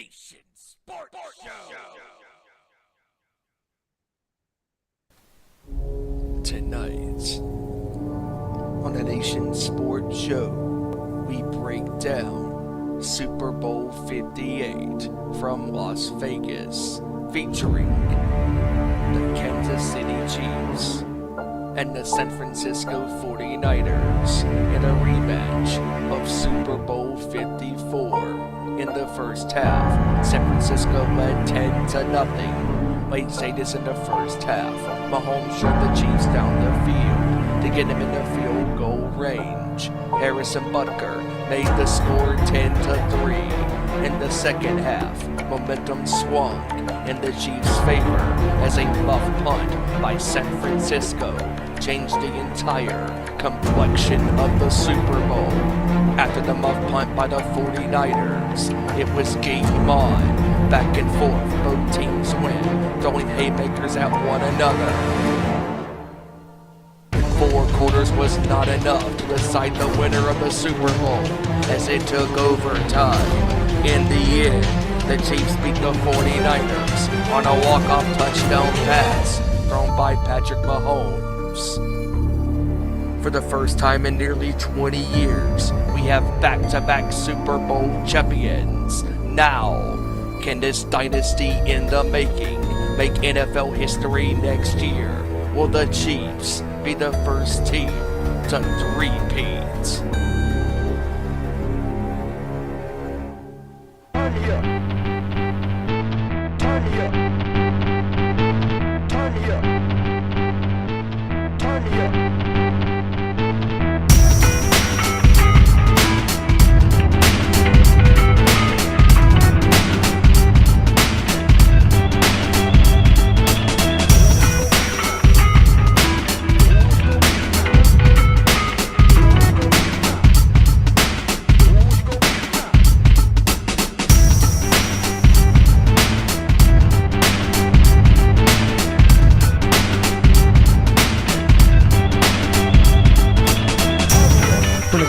Nation Sports Show. Tonight, on the Nation Sports Show, we break down Super Bowl 58 from Las Vegas, featuring the Kansas City Chiefs and the San Francisco 49ers in a rematch of Super Bowl 54. In the first half, San Francisco led 10-0. Late stages in the first half, Mahomes drove the Chiefs down the field to get him in the field goal range. Harrison Butker made the score 10-3. In the second half, momentum swung in the Chiefs' favor as a muff punt by San Francisco changed the entire complexion of the Super Bowl. After the muff punt by the 49ers, it was game on. Back and forth, both teams win, throwing haymakers at one another. 4 quarters was not enough to decide the winner of the Super Bowl, as it took overtime. In the end, the Chiefs beat the 49ers on a walk-off touchdown pass thrown by Patrick Mahomes. For the first time in nearly 20 years, we have back-to-back Super Bowl champions. Now, can this dynasty in the making make NFL history next year? Will the Chiefs be the first team to three-peat?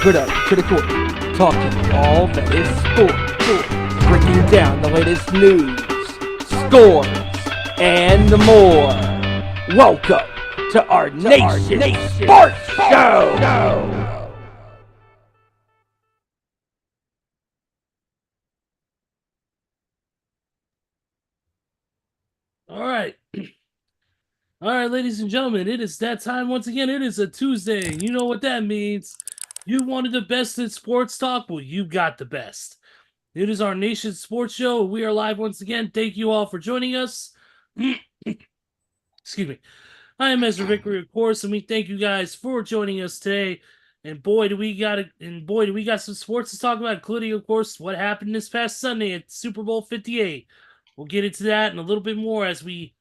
Good up to the court, talking all that is sport, breaking down the latest news, scores, and more. Welcome to our Nation Sports Show. All right, ladies and gentlemen, it is that time once again. It is a Tuesday. You know what that means. You wanted the best in sports talk? Well, you got the best. It is our Nation Sports Show. We are live once again. Thank you all for joining us. Excuse me. I am Ezra Vickery, of course, and we thank you guys for joining us today. And boy, do we got some sports to talk about, including, of course, what happened this past Sunday at Super Bowl 58. We'll get into that and a little bit more as we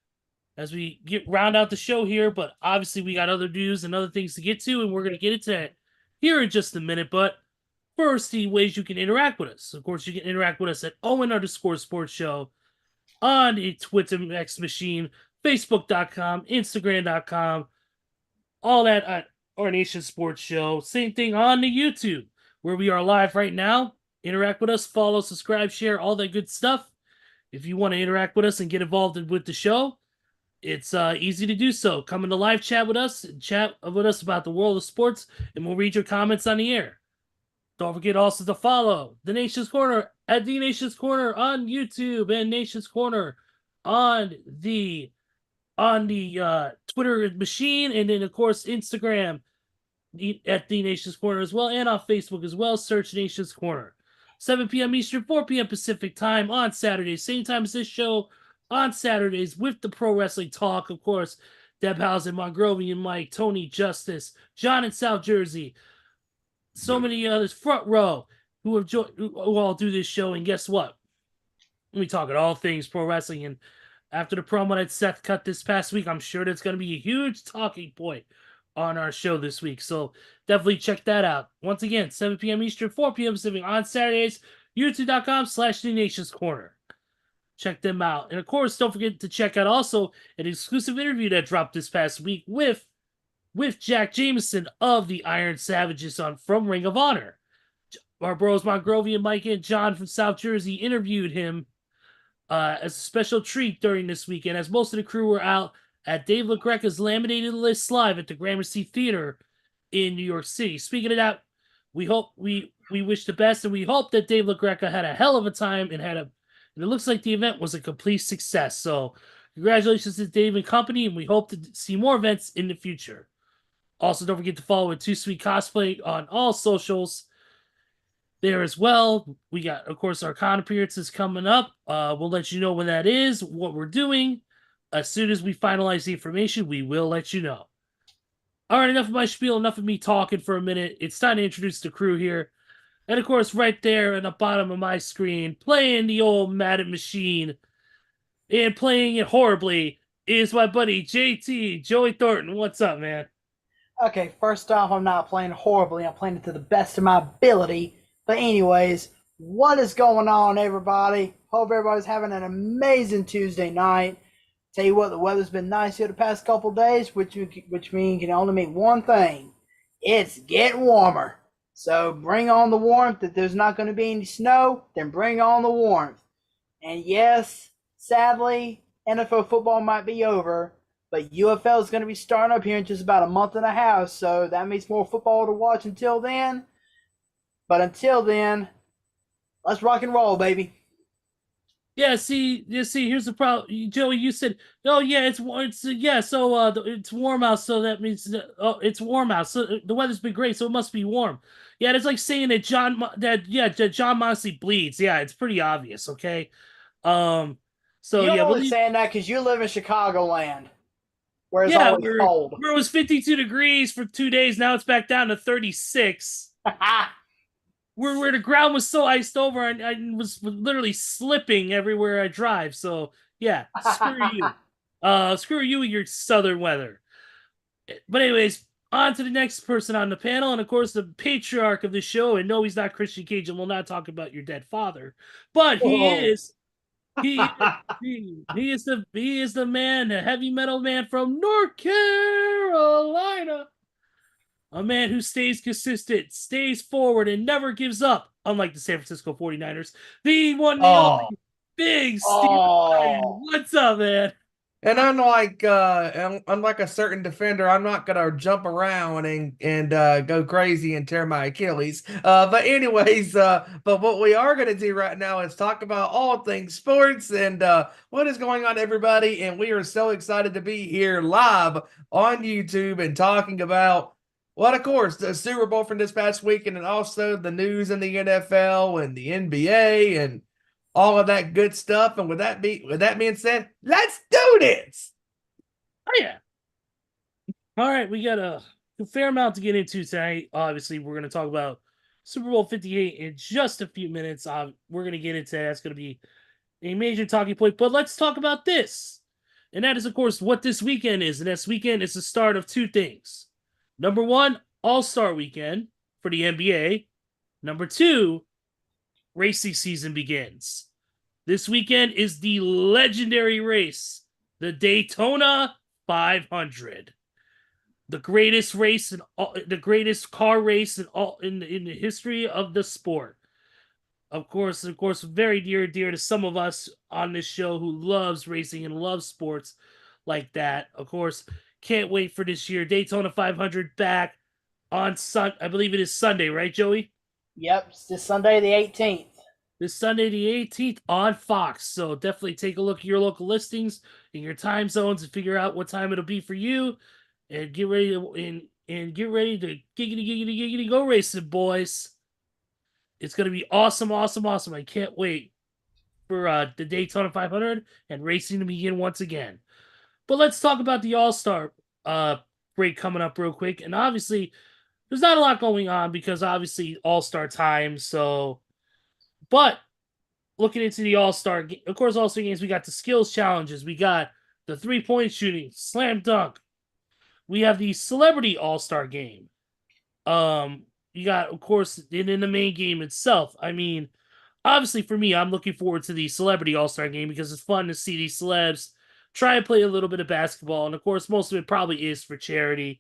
round out the show here. But obviously, we got other news and other things to get to, and we're going to get into that here in just a minute. But first, the ways you can interact with us. Of course, you can interact with us at Owen_Sports Show on a Twitter X machine, Facebook.com, Instagram.com, all that at our Nation Sports Show. Same thing on the YouTube, where we are live right now. Interact with us, follow, subscribe, share, all that good stuff. If you want to interact with us and get involved with the show, it's easy to do so. Come in the live chat with us and chat with us about the world of sports, and we'll read your comments on the air. Don't forget also to follow The Nation's Corner at The Nation's Corner on YouTube and Nation's Corner on the Twitter machine, and then of course Instagram at The Nation's Corner as well, and on Facebook as well. Search Nation's Corner. 7 p.m. Eastern, 4 p.m. Pacific time on Saturdays, same time as this show. On Saturdays with the Pro Wrestling Talk, of course, Deb Housen, Mongrovian Mike, Tony Justice, John in South Jersey, so many others, front row, who all do this show. And guess what? We talk about all things pro wrestling. And after the promo that Seth cut this past week, I'm sure that's going to be a huge talking point on our show this week. So definitely check that out. Once again, 7 p.m. Eastern, 4 p.m. Pacific on Saturdays, youtube.com/The Nation's Corner. Check them out. And of course, don't forget to check out also an exclusive interview that dropped this past week with Jack Jameson of the Iron Savages from Ring of Honor. Our bros Mongrovian Mike and John from South Jersey interviewed him as a special treat during this weekend, as most of the crew were out at Dave LaGreca's Laminated List Live at the Gramercy Theater in New York City. Speaking of that, we wish the best, and we hope that Dave LaGreca had a hell of a time and it looks like the event was a complete success. So congratulations to Dave and company, and we hope to see more events in the future. Also, don't forget to follow Too Sweet Cosplay on all socials there as well. We got, of course, our con appearances coming up. We'll let you know when that is, what we're doing. As soon as we finalize the information, we will let you know. All right, enough of my spiel, enough of me talking for a minute. It's time to introduce the crew here. And of course, right there at the bottom of my screen, playing the old Madden machine and playing it horribly is my buddy JT, Joey Thornton. What's up, man? Okay, first off, I'm not playing horribly. I'm playing it to the best of my ability. But anyways, what is going on, everybody? Hope everybody's having an amazing Tuesday night. Tell you what, the weather's been nice here the past couple days, which means can only mean one thing. It's getting warmer. So bring on the warmth. If there's not going to be any snow, then bring on the warmth. And yes, sadly, NFL football might be over, but UFL is going to be starting up here in just about a month and a half, so that means more football to watch until then. But until then, let's rock and roll, baby. Yeah, see, here's the problem. Joey, you said, oh, yeah, it's warm out, so that means, it's warm out, so the weather's been great, so it must be warm. Yeah, it's like saying that John Moxley bleeds. Yeah, it's pretty obvious, okay? So, You're yeah. only saying that because you live in Chicagoland, where it's always cold. Where it was 52 degrees for 2 days, now it's back down to 36. where the ground was so iced over, and I was literally slipping everywhere I drive. So yeah, screw you. Screw you and your southern weather. But anyways, on to the next person on the panel, and of course the patriarch of the show. And no, he's not Christian Cage, and we'll not talk about your dead father, but he is. He is the man, the heavy metal man from North Carolina. A man who stays consistent, stays forward, and never gives up, unlike the San Francisco 49ers. The one and only Big Steve Ryan. What's up, man? And unlike a certain defender, I'm not gonna jump around and go crazy and tear my Achilles. But anyways, but what we are gonna do right now is talk about all things sports and what is going on, everybody. And we are so excited to be here live on YouTube and talking about, well, of course, the Super Bowl from this past weekend, and also the news in the NFL and the NBA and all of that good stuff. And with that being said, let's do this. Oh yeah. All right, we got a fair amount to get into tonight. Obviously, we're going to talk about Super Bowl 58 in just a few minutes. We're going to get into that. That's going to be a major talking point. But let's talk about this. And that is, of course, what this weekend is. And this weekend is the start of two things. Number one, All-Star Weekend for the NBA. Number two, racing season begins. This weekend is the legendary race, the Daytona 500, the greatest race and the greatest car race in the history of the sport. Of course, very dear to some of us on this show who loves racing and loves sports like that. Of course, can't wait for this year. Daytona 500 back on I believe it is Sunday, right, Joey? Yep, it's this Sunday the 18th. This Sunday the 18th on Fox. So definitely take a look at your local listings and your time zones and figure out what time it'll be for you. And get ready to get ready to giggity go racing, boys. It's gonna be awesome. I can't wait for the Daytona 500 and racing to begin once again. But let's talk about the All-Star break coming up real quick. And obviously, there's not a lot going on because obviously All-Star time. So, but looking into the All-Star, of course, All-Star games, we got the skills challenges. We got the three-point shooting, slam dunk. We have the celebrity All-Star game. You got, of course, in the main game itself. I mean, obviously for me, I'm looking forward to the celebrity All-Star game because it's fun to see these celebs try and play a little bit of basketball. And of course, most of it probably is for charity.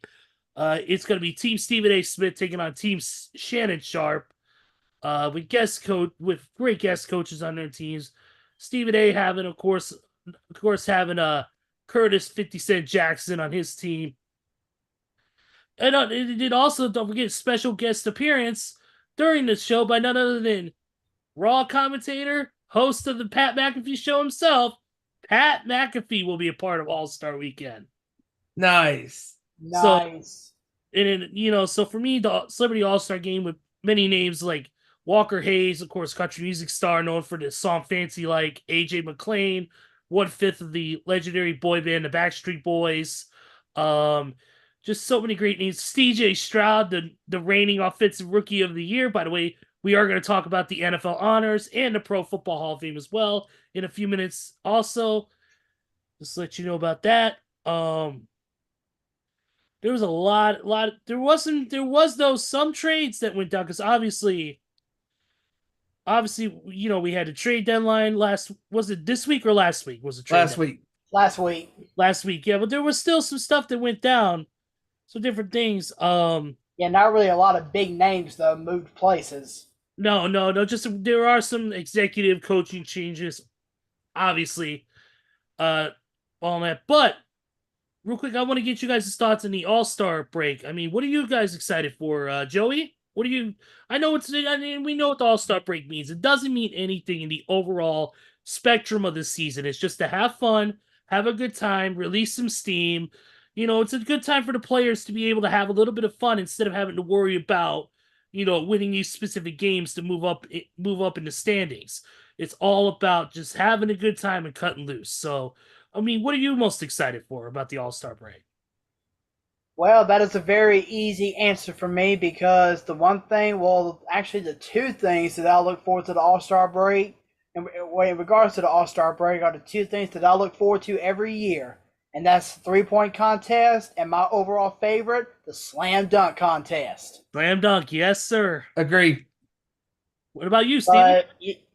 It's going to be Team Stephen A. Smith taking on Team Shannon Sharp with great guest coaches on their teams. Stephen A. having, of course, having Curtis 50 Cent Jackson on his team. And it did also, don't forget, special guest appearance during the show by none other than Raw commentator, host of the Pat McAfee Show himself. Pat McAfee will be a part of All-Star Weekend. Nice. Nice. So for me, the Celebrity All-Star Game with many names like Walker Hayes, of course, country music star known for the song Fancy Like, AJ McClain, 1/5 of the legendary boy band, the Backstreet Boys. Just so many great names. CJ Stroud, the reigning offensive rookie of the year. By the way, we are going to talk about the NFL honors and the Pro Football Hall of Fame as well in a few minutes. Also, just to let you know about that. There was a lot. There was some trades that went down because obviously, we had a trade deadline was it this week or last week? Was it Last week? Last week. Yeah, but there was still some stuff that went down. Some different things. Yeah, not really a lot of big names though moved places. No. Just there are some executive coaching changes, obviously. All that, but real quick, I want to get you guys' thoughts on the All-Star break. I mean, what are you guys excited for, Joey? What do you? We know what the All-Star break means. It doesn't mean anything in the overall spectrum of the season. It's just to have fun, have a good time, release some steam. It's a good time for the players to be able to have a little bit of fun instead of having to worry about, winning these specific games to move up in the standings. It's all about just having a good time and cutting loose. So, I mean, what are you most excited for about the All-Star break? Well, that is a very easy answer for me because the two things that I look forward to the All-Star break, and in regards to the All-Star break, are the two things that I look forward to every year. And that's the three-point contest and my overall favorite, the slam dunk contest. Slam dunk, yes, sir. Agree. What about you, Steven?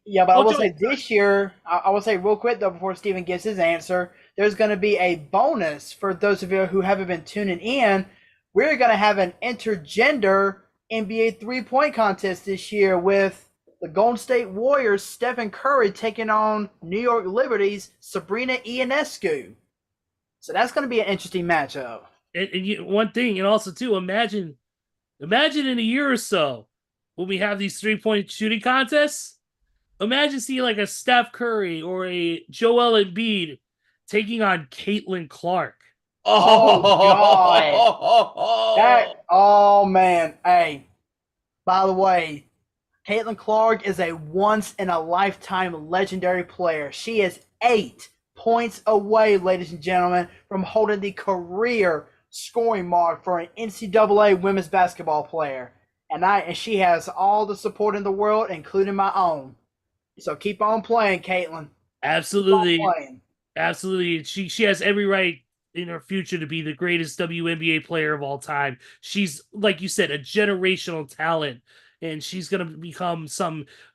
But I will say this year, I will say real quick though, before Steven gives his answer, there's going to be a bonus for those of you who haven't been tuning in. We're going to have an intergender NBA three-point contest this year with the Golden State Warriors, Stephen Curry, taking on New York Liberty's Sabrina Ionescu. So that's going to be an interesting matchup. And one thing, and also too, imagine in a year or so when we have these three-point shooting contests. Imagine seeing like a Steph Curry or a Joel Embiid taking on Caitlin Clark. Oh God! Oh man! Hey, by the way, Caitlin Clark is a once-in-a-lifetime legendary player. She is 8 points away, ladies and gentlemen, from holding the career scoring mark for an NCAA women's basketball player. And she has all the support in the world, including my own. So keep on playing, Caitlin. Absolutely. Absolutely. She has every right in her future to be the greatest WNBA player of all time. She's, like you said, a generational talent. And she's gonna become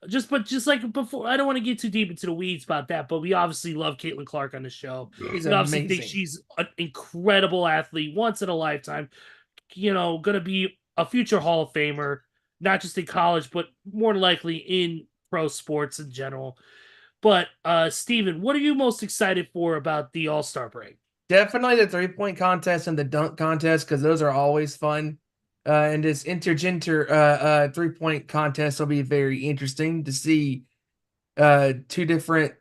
just like before. I don't want to get too deep into the weeds about that, but we obviously love Caitlin Clark on the show. She's we obviously amazing. think she's an incredible athlete, once in a lifetime. Gonna be a future Hall of Famer, not just in college, but more likely in pro sports in general. But Steven, what are you most excited for about the All-Star break? Definitely the three-point contest and the dunk contest, because those are always fun. And this intergender three-point contest will be very interesting to see two different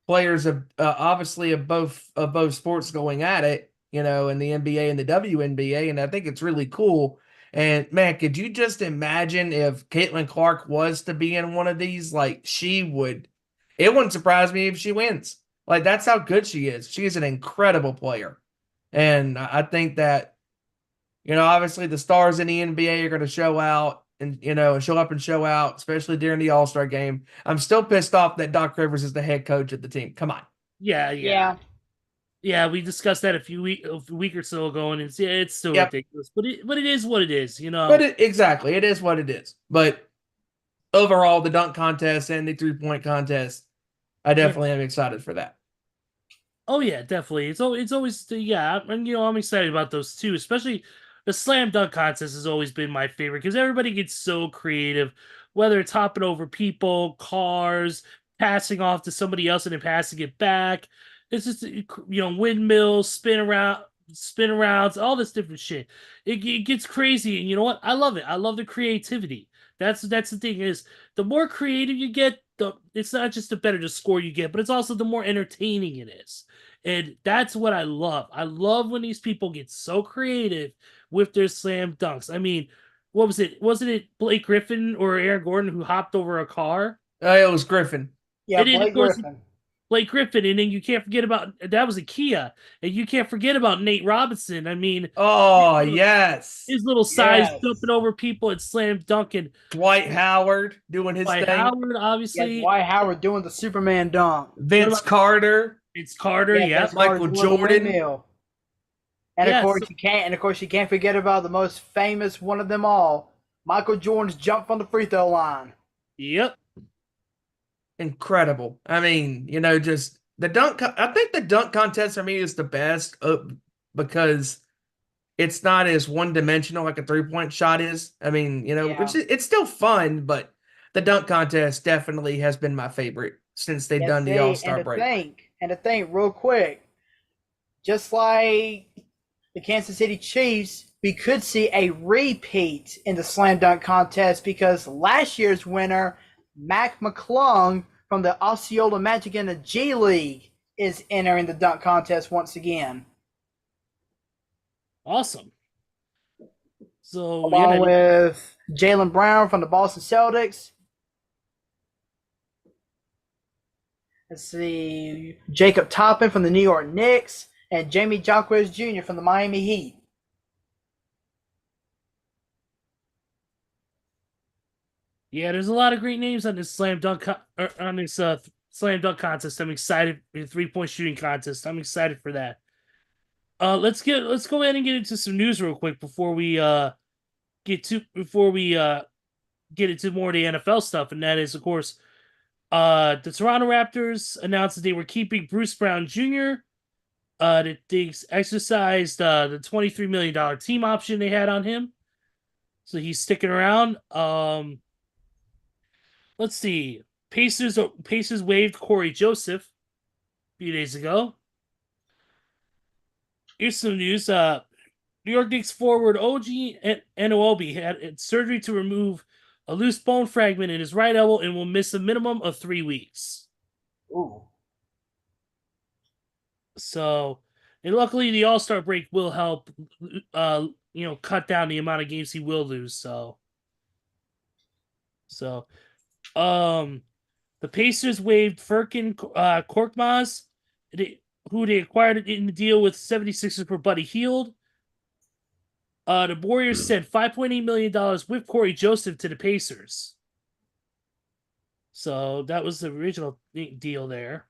players of obviously of both sports going at it, in the NBA and the WNBA, and I think it's really cool. And man, could you just imagine if Caitlin Clark was to be in one of these? Like, it wouldn't surprise me if she wins. Like, that's how good she is. She is an incredible player. And I think that, obviously the stars in the NBA are going to show out and show up and show out, especially during the All-Star game. I'm still pissed off that Doc Rivers is the head coach of the team. Come on. Yeah. We discussed that a week or so ago, and it's still ridiculous. But it is what it is, But exactly, it is what it is. But overall, the dunk contest and the three-point contest, I definitely am excited for that. Oh yeah, definitely. It's always and I'm excited about those too. Especially the slam dunk contest has always been my favorite because everybody gets so creative whether it's hopping over people, cars, passing off to somebody else and then passing it back. It's just windmills, spin arounds, all this different shit. It gets crazy, and you know what? I love it. I love the creativity. That's the thing is the more creative you get, it's not just the better the score you get, but it's also the more entertaining it is. And that's what I love. I love when these people get so creative with their slam dunks. I mean, what was it? Wasn't it Blake Griffin or Aaron Gordon who hopped over a car? It was Griffin. Yeah, And then, Blake of course, Griffin. Blake Griffin, and then you can't forget about that was a Kia, and you can't forget about Nate Robinson. I mean, Oh, yes. his little size Yes. jumping over people and slam dunking. Dwight Howard doing his Dwight thing. Howard, Yeah, obviously. Dwight Howard doing the Superman dunk. Vince Carter. It's Carter, yeah. Vince Carter's Michael doing the Jordan. windmill. And Yeah, of course you can't forget about the most famous one of them all, Michael Jordan's jump from the free throw line. Yep. Incredible. I mean, just the dunk. I think the dunk contest for me is the best because it's not as one dimensional like a 3-point shot is. I mean, it's still fun, but the dunk contest definitely has been my favorite since they've done the All-Star break. And to think real quick, just like the Kansas City Chiefs, we could see a repeat in the slam dunk contest because last year's winner, Mac McClung from the Osceola Magic in the G League, is entering the dunk contest once again. Awesome. So Along with Jaylen Brown from the Boston Celtics. Let's see, Jacob Toppin from the New York Knicks, and Jamie Jaquez Jr. from the Miami Heat. yeah, there's a lot of great names on this slam dunk slam dunk contest. I'm excited. 3-point shooting contest. I'm excited for that. Let's go ahead and get into some news real quick before we get into more of the NFL stuff, and that is, of course, the Toronto Raptors announced that they were keeping Bruce Brown Jr. That they exercised the $23 million team option they had on him, so he's sticking around. Let's see. Pacers waived Corey Joseph a few days ago. Here's some news. New York Knicks forward OG Anunoby had surgery to remove a loose bone fragment in his right elbow and will miss a minimum of 3 weeks. Ooh. So, and luckily the All-Star break will help, cut down the amount of games he will lose. So, the Pacers waived Furkan Korkmaz, who they acquired in the deal with 76ers for Buddy Hield. The Warriors sent $5.8 million with Corey Joseph to the Pacers. So that was the original deal there.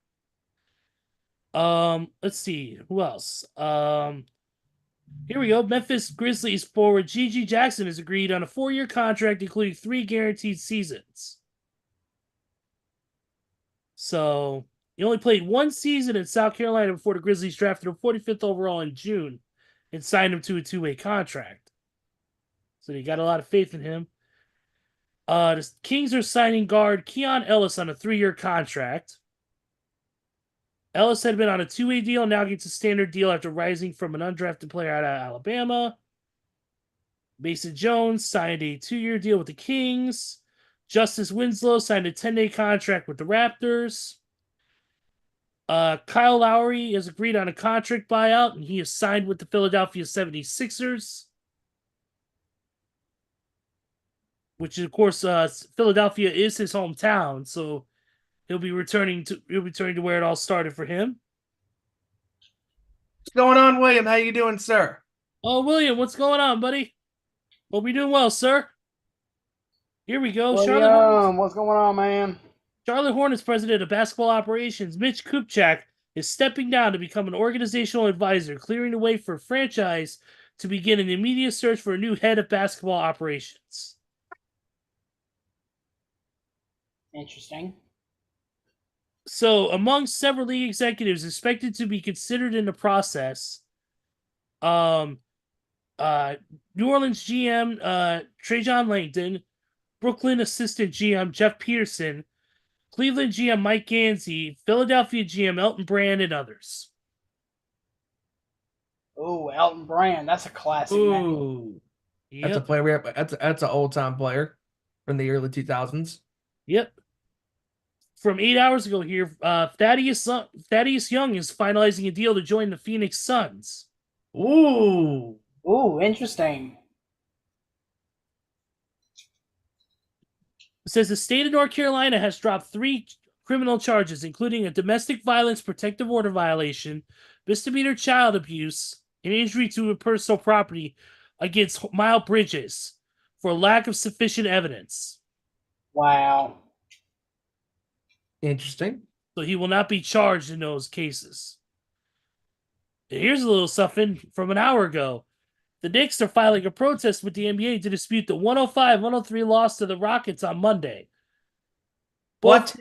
Let's see. Who else? Here we go. Memphis Grizzlies forward Gigi Jackson has agreed on a 4-year contract, including 3 guaranteed seasons. So he only played 1 season in South Carolina before the Grizzlies drafted him 45th overall in June and signed him to a 2-way contract. So they got a lot of faith in him. The Kings are signing guard Keon Ellis on a 3-year contract. Ellis had been on a 2-way deal and now gets a standard deal after rising from an undrafted player out of Alabama. Mason Jones signed a 2-year deal with the Kings. Justice Winslow signed a 10-day contract with the Raptors. Kyle Lowry has agreed on a contract buyout, and he is signed with the Philadelphia 76ers. Which, of course, Philadelphia is his hometown, so he'll be returning to where it all started for him. What's going on, William? How you doing, sir? Oh, William, what's going on, buddy? Hope you're doing well, sir. Here we go. William, what's going on, man? Charlotte Hornets president of basketball operations, Mitch Kupchak, is stepping down to become an organizational advisor, clearing the way for a franchise to begin an immediate search for a new head of basketball operations. Interesting. So, among several league executives expected to be considered in the process, New Orleans GM Trajan Langdon, Brooklyn assistant GM Jeff Peterson, Cleveland GM Mike Gansey, Philadelphia GM Elton Brand, and others. Ooh, Elton Brand. That's a classic name. Ooh. That's a Yep. player. That's an old time player from the early 2000s. Yep. From 8 hours ago here, Thaddeus Young is finalizing a deal to join the Phoenix Suns. Ooh. Ooh, interesting. It says the state of North Carolina has dropped 3 criminal charges, including a domestic violence protective order violation, misdemeanor child abuse, and injury to a personal property against Miles Bridges for lack of sufficient evidence. Wow. Interesting. So he will not be charged in those cases. And here's a little something from an hour ago. The Knicks are filing a protest with the NBA to dispute the 105-103 loss to the Rockets on Monday. What?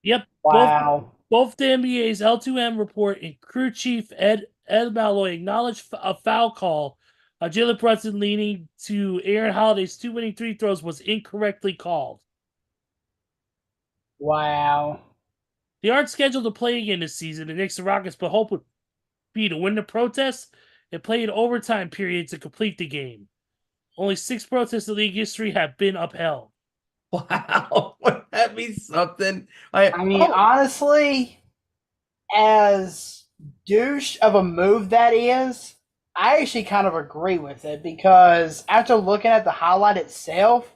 Yep. Wow. Both the NBA's L2M report and crew chief Ed Malloy acknowledged a foul call on Jalen Brunson leading to Aaron Holiday's 2 winning free throws was incorrectly called. Wow. They aren't scheduled to play again this season, the Knicks and Rockets, but hope would be to win the protest and play an overtime period to complete the game. Only 6 protests in league history have been upheld. Wow. Would that be something? I mean, honestly, as douche of a move that is, I actually kind of agree with it because after looking at the highlight itself,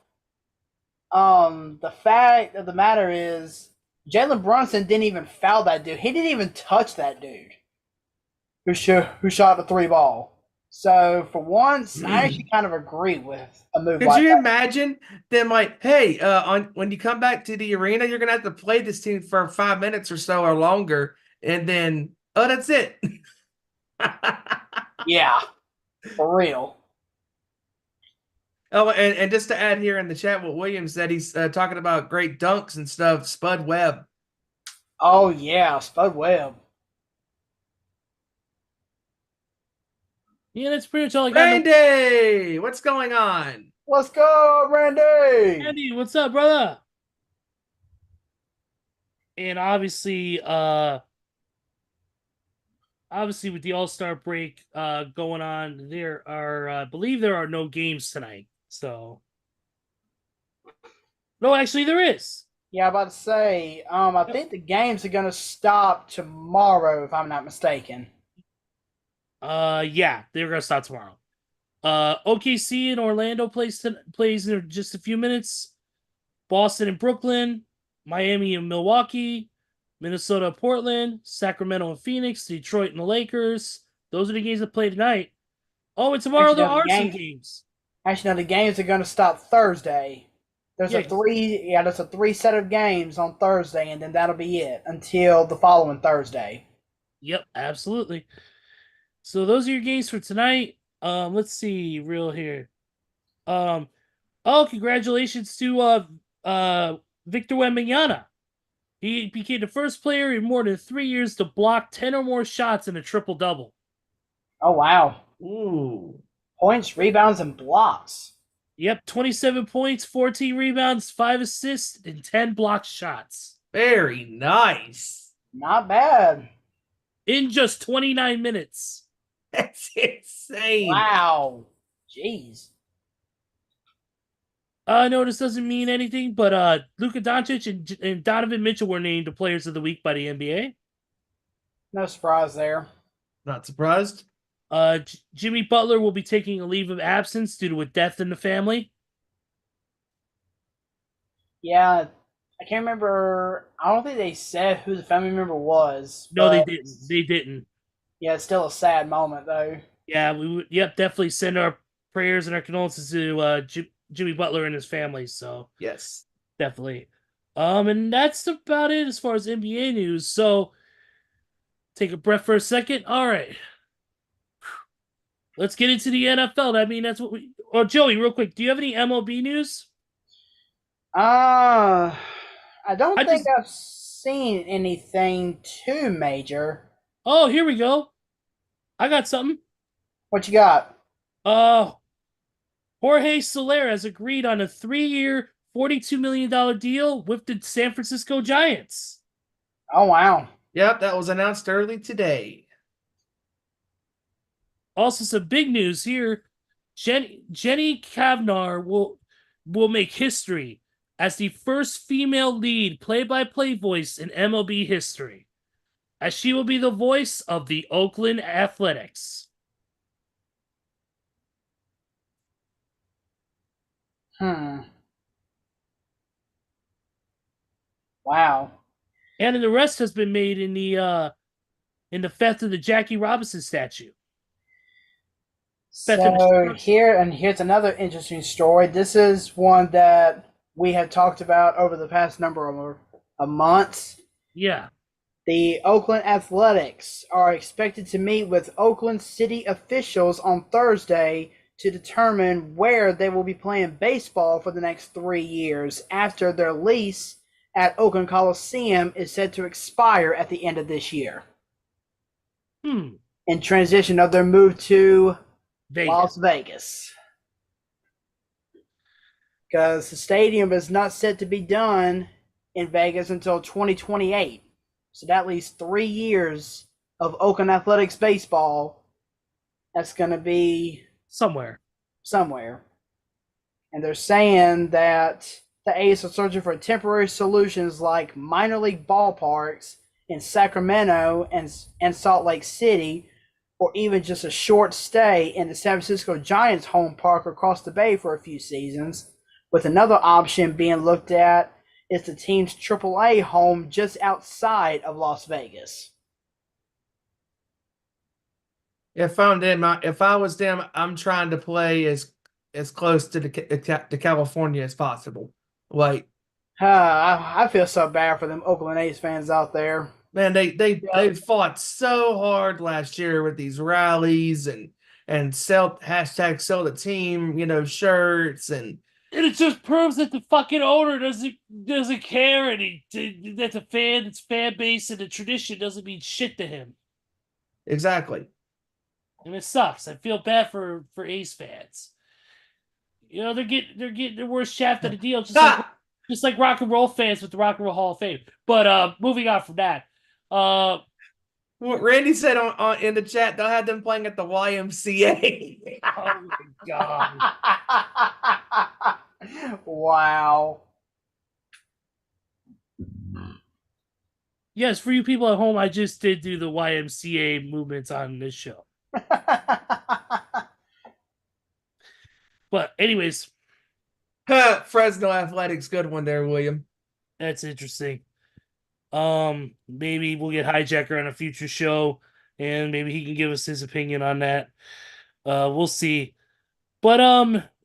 the fact of the matter is Jalen Brunson didn't even foul that dude. He didn't even touch that dude who shot the 3 ball. So for once, I actually kind of agree with a move Could like you that. imagine them like, hey, when you come back to the arena, you're gonna have to play this team for 5 minutes or so or longer, and then that's it. Yeah, for real. Oh, and just to add here in the chat, what William said, he's talking about great dunks and stuff. Spud Webb. Oh yeah, Spud Webb. Yeah, that's pretty much all I got. Randy, what's going on? Let's go, Randy. Andy, what's up, brother? And obviously with the All-Star break going on, there are I believe there are no games tonight. So no, actually there is. Yeah, I'm about to say, I think the games are gonna stop tomorrow, if I'm not mistaken. Yeah, they're gonna start tomorrow. OKC and Orlando plays in just a few minutes. Boston and Brooklyn, Miami and Milwaukee, Minnesota and Portland, Sacramento and Phoenix, Detroit and the Lakers. Those are the games that play tonight. Oh, and tomorrow Actually, there no, the are some games- games. Actually, no, the games are gonna stop Thursday. There's Yeah. there's a 3 set of games on Thursday, and then that'll be it until the following Thursday. Yep, absolutely. So those are your games for tonight. Let's see, real here. Congratulations to Victor Wembanyama. He became the first player in more than 3 years to block 10 or more shots in a triple-double. Oh wow. Ooh. Points, rebounds, and blocks. Yep, 27 points, 14 rebounds, 5 assists, and 10 blocked shots. Very nice. Not bad. In just 29 minutes. That's insane. Wow. Jeez. No, this doesn't mean anything, but Luka Doncic and Donovan Mitchell were named the Players of the Week by the NBA. No surprise there. Not surprised. Jimmy Butler will be taking a leave of absence due to a death in the family. Yeah, I can't remember. I don't think they said who the family member was. No, they but didn't. They didn't. Yeah, it's still a sad moment though. Yeah, we would. Yep, definitely send our prayers and our condolences to Jimmy Butler and his family. So Yes. definitely. And that's about it as far as NBA news. So take a breath for a second. All right. Let's get into the NFL. I mean, that's what we. Oh, Joey, real quick, do you have any MLB news? I don't I think just- I've seen anything too major. Oh, here we go. I got something. What you got? Jorge Soler has agreed on a 3-year, $42 million deal with the San Francisco Giants. Oh, wow. Yep, that was announced early today. Also, some big news here. Jenny Kavnar will make history as the first female lead play-by-play voice in MLB history, as she will be the voice of the Oakland Athletics. Wow. And the rest has been made in the theft of the Jackie Robinson statue. So here's another interesting story. This is one that we have talked about over the past number of months. Yeah. The Oakland Athletics are expected to meet with Oakland City officials on Thursday to determine where they will be playing baseball for the next 3 years after their lease at Oakland Coliseum is set to expire at the end of this year. In transition of their move to Las Vegas. Because the stadium is not set to be done in Vegas until 2028. So that leaves 3 years of Oakland Athletics baseball that's going to be somewhere. And they're saying that the A's are searching for temporary solutions like minor league ballparks in Sacramento and Salt Lake City, or even just a short stay in the San Francisco Giants home park across the bay for a few seasons, with another option being looked at is the team's AAA home just outside of Las Vegas. If I was them, I'm trying to play as close to the California as possible. Like, I feel so bad for them Oakland A's fans out there. Man, they fought so hard last year with these rallies and sell the team, shirts and it just proves that the fucking owner doesn't care, and that the fan base and the tradition doesn't mean shit to him. Exactly. And it sucks. I feel bad for A's fans. They're getting the worst shaft of the deal, just like rock and roll fans with the Rock and Roll Hall of Fame. But moving on from that. What Randy said on in the chat, they'll have them playing at the YMCA. Oh my god. Wow. Yes, for you people at home, I just did do the YMCA movements on this show. But anyways, Fresno Athletics, good one there, William. That's interesting. Maybe we'll get Hijacker on a future show, and maybe he can give us his opinion on that. We'll see. But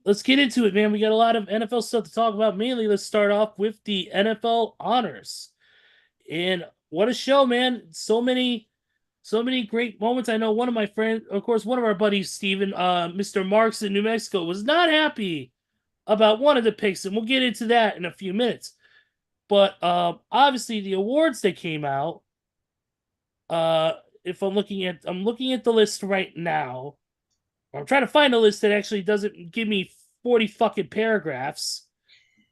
let's get into it, man. We got a lot of NFL stuff to talk about. Mainly, let's start off with the NFL honors. And what a show, man. So many great moments. I know one of my friends, of course, one of our buddies, Steven, Mr. Marks in New Mexico, was not happy about one of the picks, and we'll get into that in a few minutes. But obviously the awards that came out, if I'm looking at the list right now. I'm trying to find a list that actually doesn't give me 40 fucking paragraphs.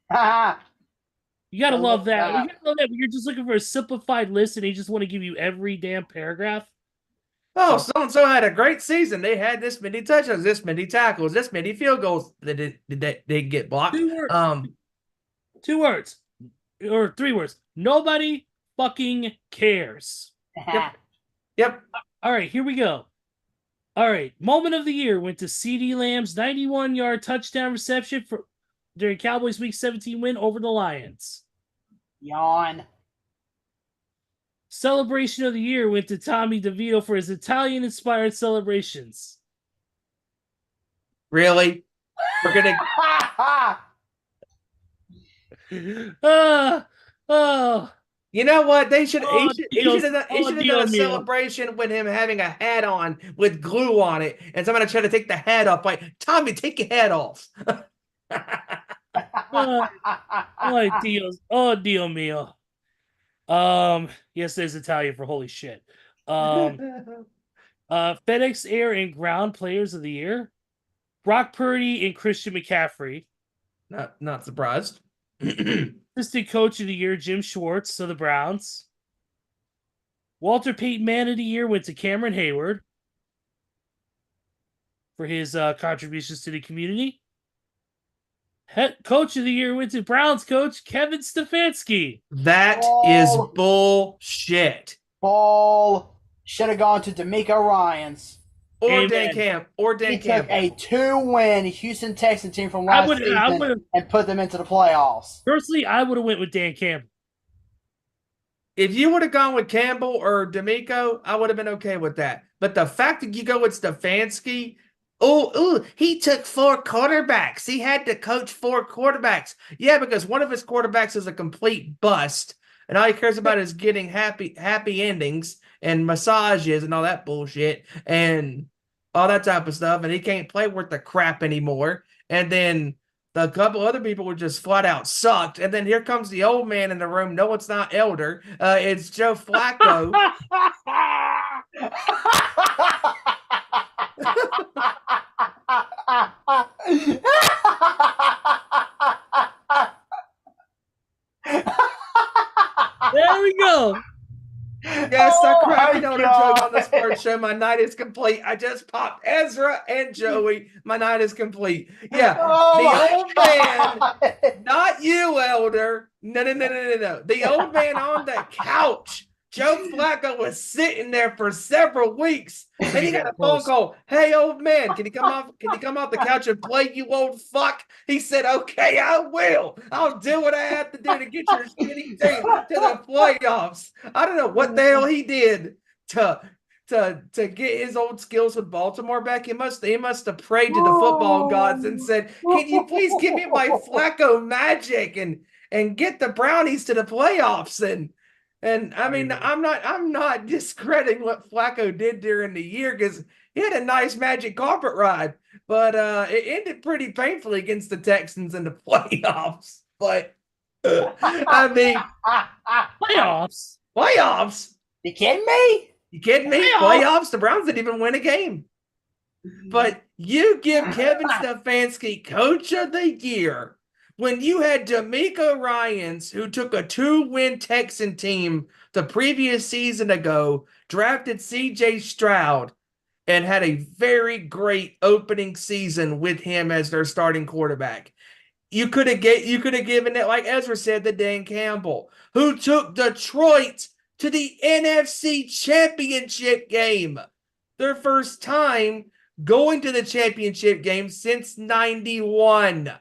You gotta love that. You gotta love that when you're just looking for a simplified list and they just want to give you every damn paragraph. Oh, so-and-so had a great season. They had this many touchdowns, this many tackles, this many field goals that they get blocked. 2 words. 2 words. Or 3 words. Nobody fucking cares. Yep. All right, here we go. All right, moment of the year went to CeeDee Lamb's 91-yard touchdown reception during Cowboys Week 17 win over the Lions. Yawn. Celebration of the year went to Tommy DeVito for his Italian-inspired celebrations. Really? We're gonna. You know what? He should have done a celebration with him having a hat on with glue on it, and somebody tried to take the hat off. Like, Tommy, take your hat off. Dio mio. Yes, there's Italian for holy shit. FedEx Air and Ground Players of the Year. Brock Purdy and Christian McCaffrey. Not surprised. Assistant Coach of the Year, Jim Schwartz of the Browns. Walter Payton Man of the Year went to Cameron Hayward for his contributions to the community. Head Coach of the Year went to Browns coach Kevin Stefanski. That is bullshit. Ball should have gone to D'Amico Ryans. Or Amen. Dan Camp. Or Dan He Campbell. took a 2-win Houston Texans team from last season and put them into the playoffs. Personally, I would have went with Dan Campbell. If you would have gone with Campbell or D'Amico, I would have been okay with that. But the fact that you go with Stefanski, he took 4 quarterbacks. He had to coach 4 quarterbacks. Yeah, because one of his quarterbacks is a complete bust, and all he cares about is getting happy endings and massages and all that bullshit and all that type of stuff, and he can't play worth the crap anymore. And then a couple other people were just flat out sucked. And then here comes the old man in the room. No, it's not Elder. It's Joe Flacco. There we go. Yes, I cracked another joke on the sports show. My night is complete. I just popped Ezra and Joey. My night is complete. Yeah, the old man, not you, Elder. No. The old man on the couch. Joe Flacco was sitting there for several weeks. Then he got a phone call. Hey, old man, can you come off the couch and play, you old fuck? He said, okay, I will. I'll do what I have to do to get your shitty team to the playoffs. I don't know what the hell he did to get his old skills with Baltimore back. He must have prayed to the football gods and said, can you please give me my Flacco magic and get the Brownies to the playoffs? And I mean, I'm not discrediting what Flacco did during the year because he had a nice magic carpet ride, but it ended pretty painfully against the Texans in the playoffs. But I mean, playoffs. You kidding me? You kidding me? Playoffs. The Browns didn't even win a game. But you give Kevin Stefanski Coach of the Year when you had D'Amico Ryans, who took a 2-win Texan team the previous season ago, drafted C.J. Stroud, and had a very great opening season with him as their starting quarterback. You could have given it, like Ezra said, to Dan Campbell, who took Detroit to the NFC Championship game. Their first time going to the championship game since 91.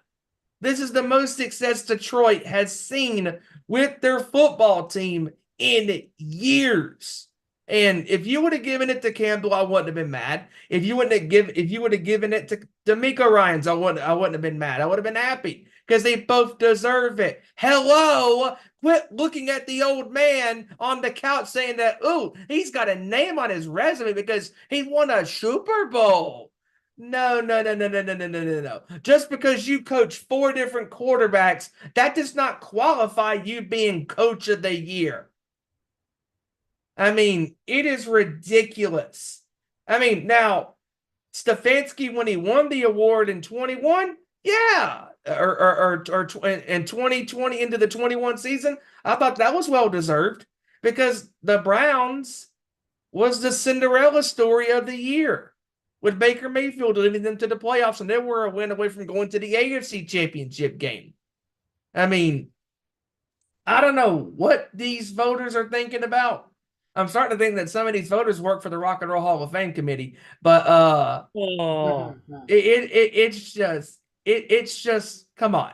This is the most success Detroit has seen with their football team in years. And if you would have given it to Campbell, I wouldn't have been mad. If you would have given it to D'Amico Ryans, I wouldn't have been mad. I would have been happy because they both deserve it. Hello, quit looking at the old man on the couch saying that, he's got a name on his resume because he won a Super Bowl. No. Just because you coach 4 different quarterbacks, that does not qualify you being Coach of the Year. I mean, it is ridiculous. I mean, now, Stefanski, when he won the award in 21, yeah, or in 2020 into the 21 season, I thought that was well-deserved because the Browns was the Cinderella story of the year, with Baker Mayfield leading them to the playoffs, and they were a win away from going to the AFC Championship game. I mean, I don't know what these voters are thinking about. I'm starting to think that some of these voters work for the Rock and Roll Hall of Fame committee, but it's just come on.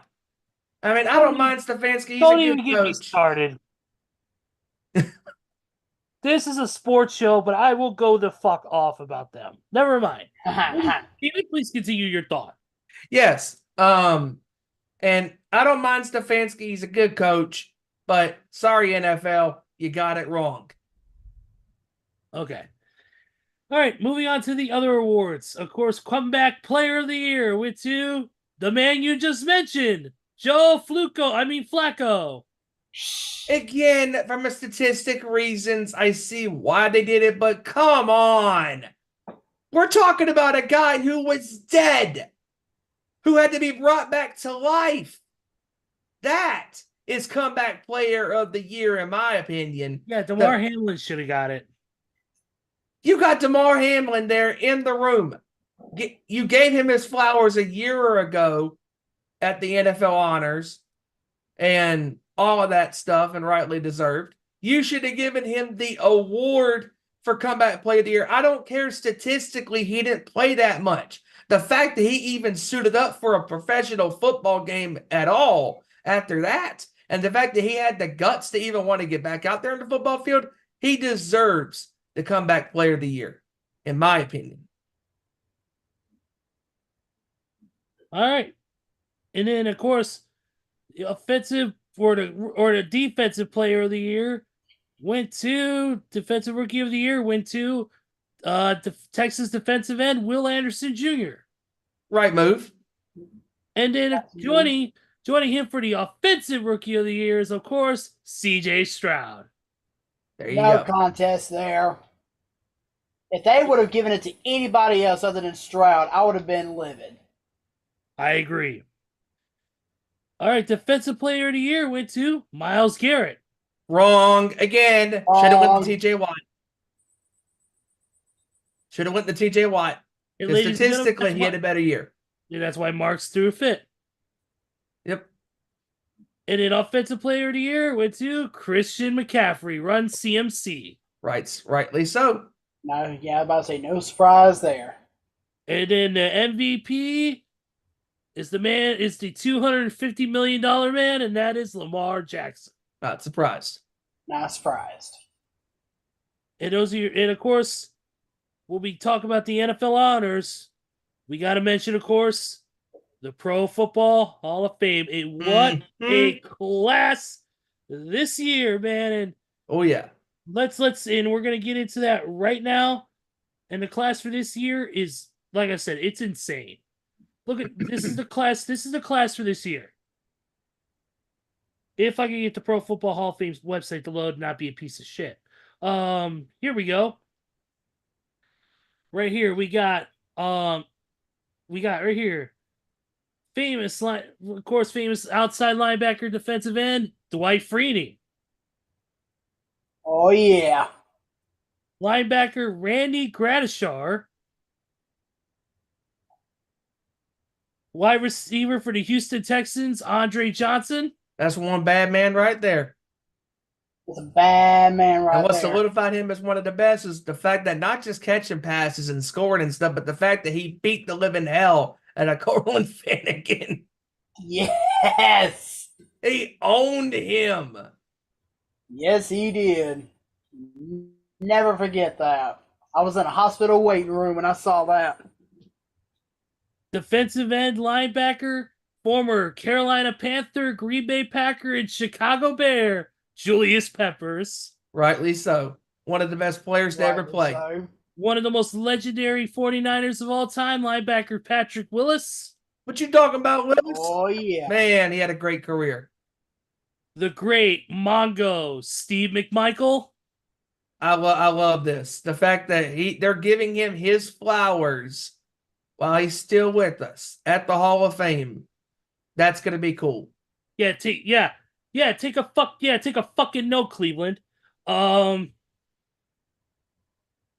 I mean, I don't mind Stefanski. He's Don't a even good get me coach. started. This is a sports show, but I will go the fuck off about them. Never mind. Please continue your thought. Yes. And I don't mind Stefanski. He's a good coach, but sorry, NFL, you got it wrong. Okay. All right, moving on to the other awards. Of course, comeback player of the year went to the man you just mentioned, Joe Flacco. Again, from a statistic reasons, I see why they did it, but come on. We're talking about a guy who was dead, who had to be brought back to life. That is comeback player of the year, in my opinion. Yeah, DeMar Hamlin should have got it. You got DeMar Hamlin there in the room. You gave him his flowers a year ago at the NFL honors and all of that stuff, and rightly deserved. You should have given him the award for comeback player of the year. I don't care statistically, he didn't play that much. The fact that he even suited up for a professional football game at all after that, and the fact that he had the guts to even want to get back out there in the football field, he deserves the comeback player of the year, in my opinion. All right. And then, of course, the offensive or the defensive player of the year went to defensive rookie of the year went to Texas defensive end Will Anderson Jr. Right move. And then joining him for the offensive rookie of the year is, of course, C.J. Stroud. There you No go. contest there. If they would have given it to anybody else other than Stroud, I would have been livid. I agree. All right, defensive player of the year went to Myles Garrett. Wrong again. Should have went to T.J. Watt. Should have went to T.J. Watt. Because statistically, he had a better year. Yeah, that's why Marks threw a fit. Yep. And then offensive player of the year went to Christian McCaffrey, run CMC. Rightly so. No, yeah, I was about to say no surprise there. And then the MVP is the $250 million man, and that is Lamar Jackson. Not surprised. Not surprised. And of course, we'll be talking about the NFL honors. We got to mention, of course, the Pro Football Hall of Fame. What a class this year, man! And oh yeah, and we're gonna get into that right now. And the class for this year is, like I said, it's insane. Look at this is the class. This is the class for this year. If I can get the Pro Football Hall of Fame's website to load and not be a piece of shit. Here we go. Right here we got right here. Famous outside linebacker, defensive end, Dwight Freeney. Oh yeah. Linebacker Randy Gradishar. Wide receiver for the Houston Texans, Andre Johnson. That's one bad man right there. It's a bad man right there. And what solidified him as one of the best is the fact that not just catching passes and scoring and stuff, but the fact that he beat the living hell out of Cortland Finnegan. Yes. He owned him. Yes, he did. Never forget that. I was in a hospital waiting room when I saw that. Defensive end linebacker, former Carolina Panther, Green Bay Packer, and Chicago Bear, Julius Peppers. Rightly so. One of the best players to ever play. So. One of the most legendary 49ers of all time, linebacker Patrick Willis. What you talking about, Willis? Oh, yeah. Man, he had a great career. The great Mongo, Steve McMichael. I love this. The fact that they're giving him his flowers while he's still with us at the Hall of Fame. That's gonna be cool. Take a fucking note, Cleveland.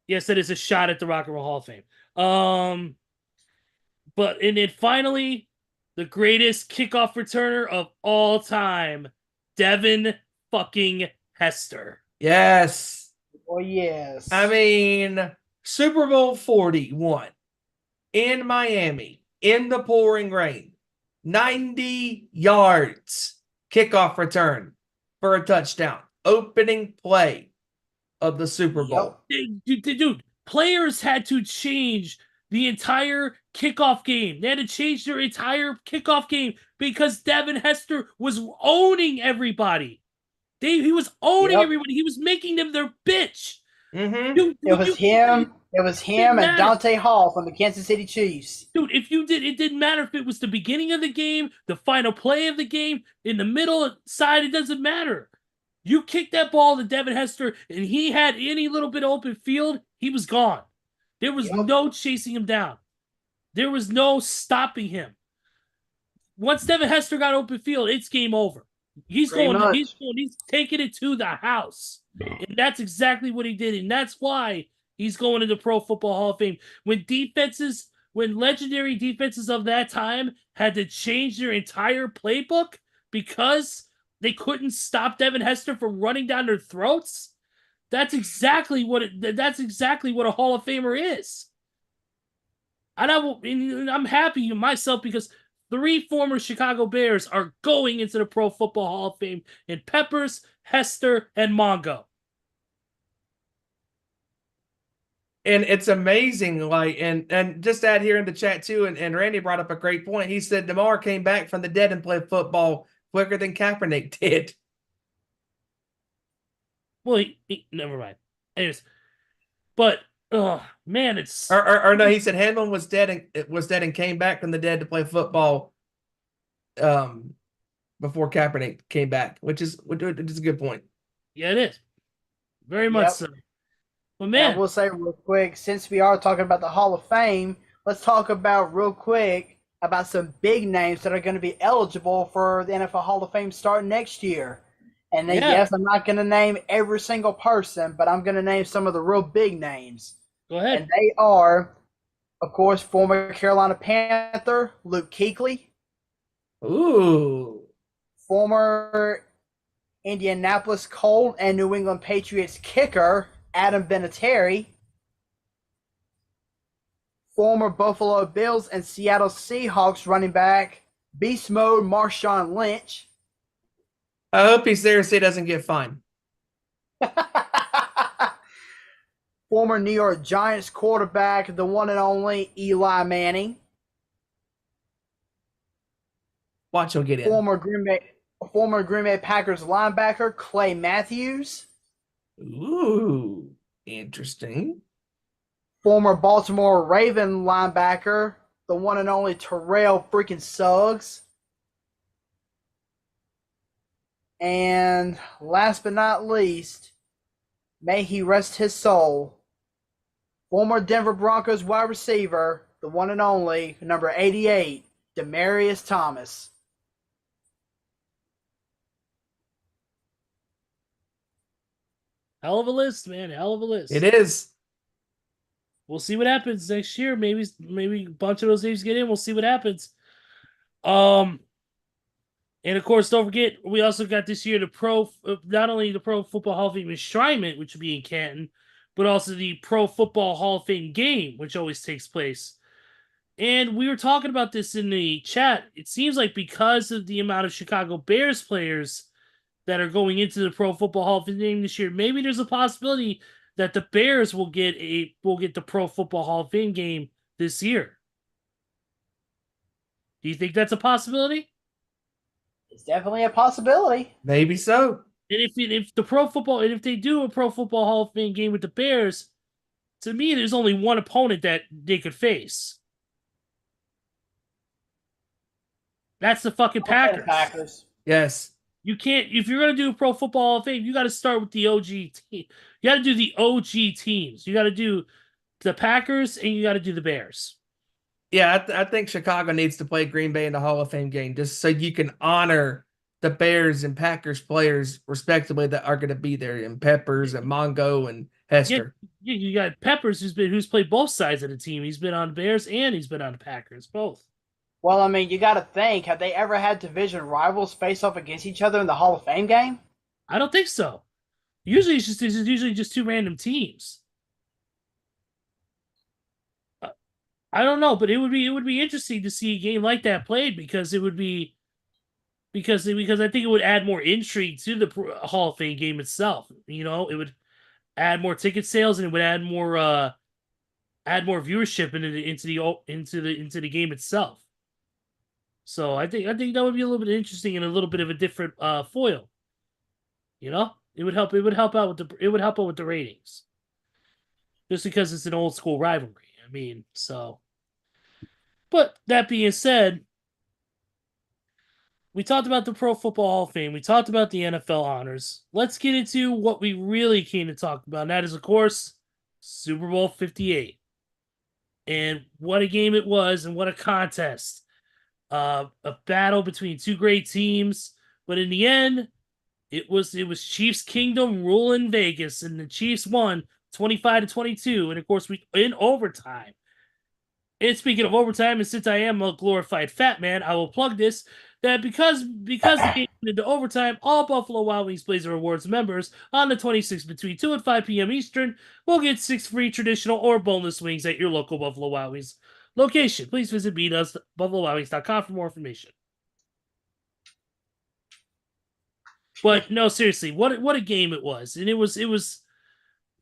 Yes, that is a shot at the Rock and Roll Hall of Fame. And then finally, the greatest kickoff returner of all time, Devin fucking Hester. Yes. Oh, yes. I mean, Super Bowl 41 in Miami in the pouring rain, 90 yards kickoff return for a touchdown, opening play of the Super Bowl. Dude, players had to change the entire kickoff game. They had to change their entire kickoff game because Devin Hester was owning everybody. He was owning everybody. He was making them their bitch. Mm-hmm. It was him and Dante Hall from the Kansas City Chiefs. Dude, it didn't matter if it was the beginning of the game, the final play of the game, in the middle side, it doesn't matter. You kicked that ball to Devin Hester, and he had any little bit of open field, he was gone. There was no chasing him down. There was no stopping him. once Devin Hester got open field, it's game over. He's Pretty going. much. He's taking it to the house, and that's exactly what he did, and that's why he's going into Pro Football Hall of Fame. When legendary defenses of that time had to change their entire playbook because they couldn't stop Devin Hester from running down their throats, that's exactly what a Hall of Famer is. And I'm happy myself because 3 former Chicago Bears are going into the Pro Football Hall of Fame in Peppers, Hester, and Mongo. And it's amazing, like, and just add here in the chat too, and Randy brought up a great point. He said DeMar came back from the dead and played football quicker than Kaepernick did. Well, never mind. Anyways, but oh man, it's or no, he said Hamlin was dead and came back from the dead to play football before Kaepernick came back, which is a good point. Yeah, it is. Very much so. But And I man, will say real quick, since we are talking about the Hall of Fame, let's talk about real quick about some big names that are going to be eligible for the NFL Hall of Fame starting next year. And then, yes, I'm not going to name every single person, but I'm going to name some of the real big names. Go ahead. And they are, of course, former Carolina Panther Luke Kuechly. Ooh. Former Indianapolis Colt and New England Patriots kicker Adam Vinatieri. Former Buffalo Bills and Seattle Seahawks running back Beast Mode Marshawn Lynch. I hope he's there so he doesn't get fined. Former New York Giants quarterback, the one and only Eli Manning. Watch he'll get in. Former Green Bay Packers linebacker Clay Matthews. Ooh, interesting. Former Baltimore Raven linebacker, the one and only Terrell freaking Suggs. And last but not least, may he rest his soul, former Denver Broncos wide receiver, the one and only, number 88, Demaryius Thomas. Hell of a list, man. Hell of a list. It is. We'll see what happens next year. Maybe a bunch of those names get in. We'll see what happens. And of course, don't forget, we also got this year not only the Pro Football Hall of Fame enshrinement, which will be in Canton, but also the Pro Football Hall of Fame game, which always takes place. And we were talking about this in the chat. It seems like because of the amount of Chicago Bears players that are going into the Pro Football Hall of Fame game this year, maybe there's a possibility that the Bears will get the Pro Football Hall of Fame game this year. Do you think that's a possibility? It's definitely a possibility. Maybe so. And if they do a Pro Football Hall of Fame game with the Bears, to me, there's only one opponent that they could face. That's the fucking Packers. Yes. You can't, if you're going to do a Pro Football Hall of Fame, you got to start with the OG team. You got to do the OG teams. You got to do the Packers and you got to do the Bears. Yeah, I think Chicago needs to play Green Bay in the Hall of Fame game just so you can honor the Bears and Packers players respectively that are going to be there, and Peppers and Mongo and Hester. Yeah, you got Peppers who's played both sides of the team. He's been on the Bears and he's been on the Packers, both. Well, I mean, you got to think, have they ever had division rivals face off against each other in the Hall of Fame game? I don't think so. Usually it's usually just two random teams. I don't know, but it would be interesting to see a game like that played because I think it would add more intrigue to the Hall of Fame game itself. You know, it would add more ticket sales and it would add more viewership into the game itself. So I think that would be a little bit interesting and a little bit of a different foil. You know, it would help out with the ratings. Just because it's an old school rivalry. I mean, so. But that being said, we talked about the Pro Football Hall of Fame. We talked about the NFL honors. Let's get into what we really came to talk about. And that is, of course, Super Bowl 58. And what a game it was and what a contest. a battle between two great teams, but in the end, it was Chiefs Kingdom ruling Vegas, and the Chiefs won 25-22, and of course we in overtime. And speaking of overtime, and since I am a glorified fat man, I will plug this that because the game went into overtime, all Buffalo Wild Wings Blazer Rewards members on the 26th between 2 and 5 p.m. Eastern will get 6 free traditional or boneless wings at your local Buffalo Wild Wings location. Please visit buffalowildwings.com for more information. But no, seriously, what a game it was, and it was.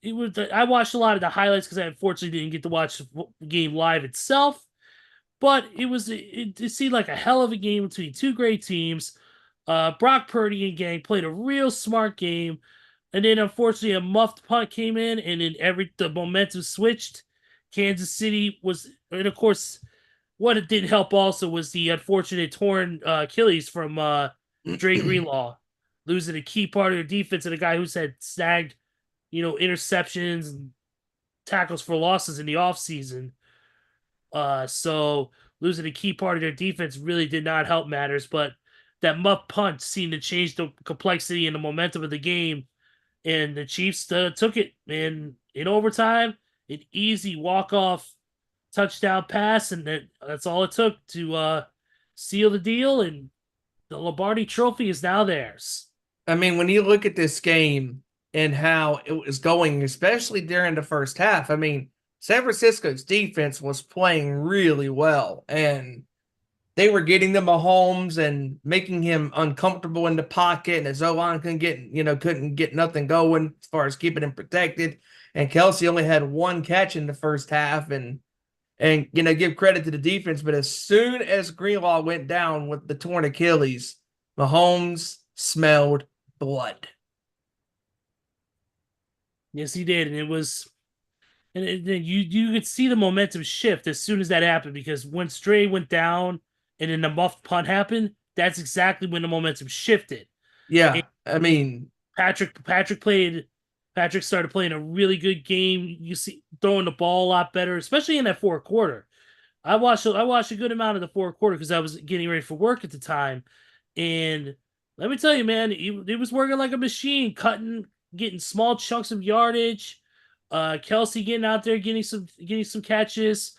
I watched a lot of the highlights because I unfortunately didn't get to watch the game live itself. But it seemed like a hell of a game between two great teams. Brock Purdy and gang played a real smart game, and then unfortunately a muffed punt came in, and then the momentum switched. Kansas City was, and of course, what it didn't help also was the unfortunate torn Achilles from Dre Greenlaw, losing a key part of their defense and a guy who's had snagged, interceptions and tackles for losses in the offseason. So losing a key part of their defense really did not help matters, but that muff punt seemed to change the complexity and the momentum of the game, and the Chiefs took it in overtime, an easy walk-off touchdown pass, and that's all it took to seal the deal, and the Lombardi Trophy is now theirs. I mean, when you look at this game and how it was going, especially during the first half, I mean, San Francisco's defense was playing really well, and they were getting to Mahomes and making him uncomfortable in the pocket, and his O-line couldn't get nothing going as far as keeping him protected. And Kelsey only had one catch in the first half, and give credit to the defense. But as soon as Greenlaw went down with the torn Achilles, Mahomes smelled blood. Yes, he did, and it was. And you could see the momentum shift as soon as that happened, because when Stray went down and then the muffed punt happened, that's exactly when the momentum shifted. Yeah, and I mean, Patrick started playing a really good game. You see, throwing the ball a lot better, especially in that fourth quarter. I watched a good amount of the fourth quarter because I was getting ready for work at the time, and let me tell you, man, it was working like a machine, getting small chunks of yardage. Kelsey getting out there, getting some catches.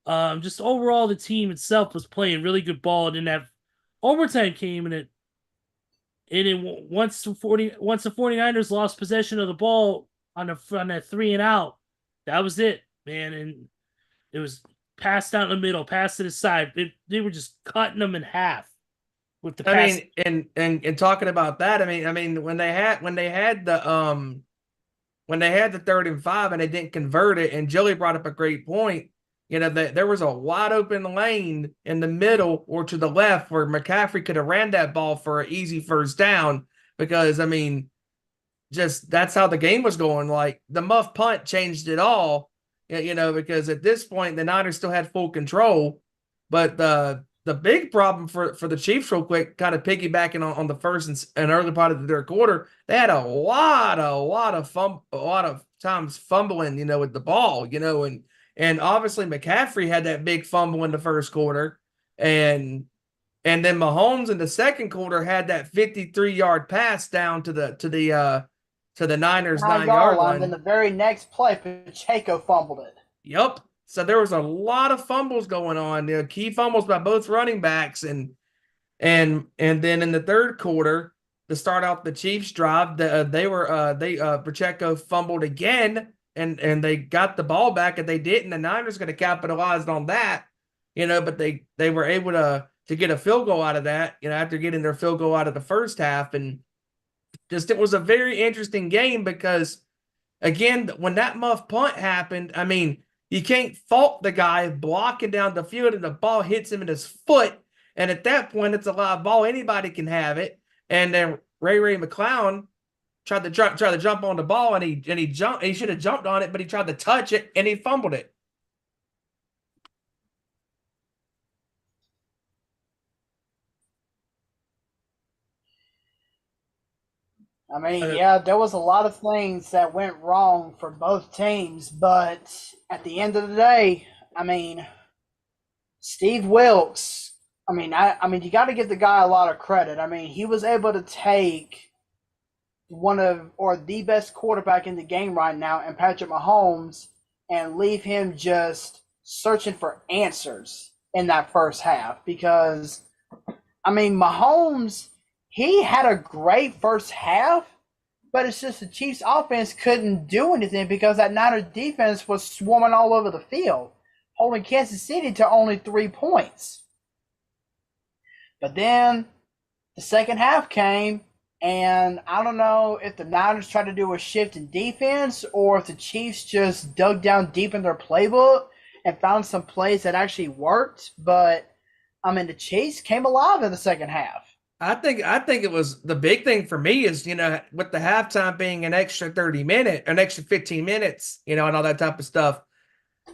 Just overall, the team itself was playing really good ball. And then that overtime came, and once the 49ers lost possession of the ball on that 3-and-out, that was it, man. And it was passed down the middle, passed to the side. They were just cutting them in half with the pass. I mean, and talking about that, I mean, when they had the 3rd and 5 and they didn't convert it, and Joey brought up a great point. There was a wide open lane in the middle or to the left where McCaffrey could have ran that ball for an easy first down, because, I mean, just that's how the game was going. Like, the muff punt changed it all, because at this point the Niners still had full control. But the big problem for the Chiefs, real quick, kind of piggybacking on the first and early part of the third quarter, they had a lot of times fumbling, with the ball, and obviously McCaffrey had that big fumble in the first quarter, and then Mahomes in the second quarter had that 53-yard pass down to the Niners 9-yard line. And then the very next play, Pacheco fumbled it. Yep. So there was a lot of fumbles going on, key fumbles by both running backs, and then in the third quarter, to start off the Chiefs drive, Pacheco fumbled again, and they got the ball back, and they didn't. The Niners going to capitalize on that, but they were able to get a field goal out of that, after getting their field goal out of the first half. And just, it was a very interesting game because, again, when that muff punt happened, I mean, you can't fault the guy blocking down the field and the ball hits him in his foot. And at that point, it's a live ball. Anybody can have it. And then Ray McClown tried to jump on the ball, and he jumped. He should have jumped on it, but he tried to touch it and he fumbled it. I mean, yeah, there was a lot of things that went wrong for both teams, but at the end of the day, I mean, Steve Wilkes, I mean, you got to give the guy a lot of credit. I mean, he was able to take one of or the best quarterback in the game right now, and Patrick Mahomes, and leave him just searching for answers in that first half. Because I mean, Mahomes, he had a great first half, but it's just the Chiefs' offense couldn't do anything because that Niners defense was swarming all over the field, holding Kansas City to only 3 points. But then the second half came, and I don't know if the Niners tried to do a shift in defense or if the Chiefs just dug down deep in their playbook and found some plays that actually worked. But I mean, the Chiefs came alive in the second half. I think it was the big thing for me is, with the halftime being an extra an extra 15 minutes, and all that type of stuff.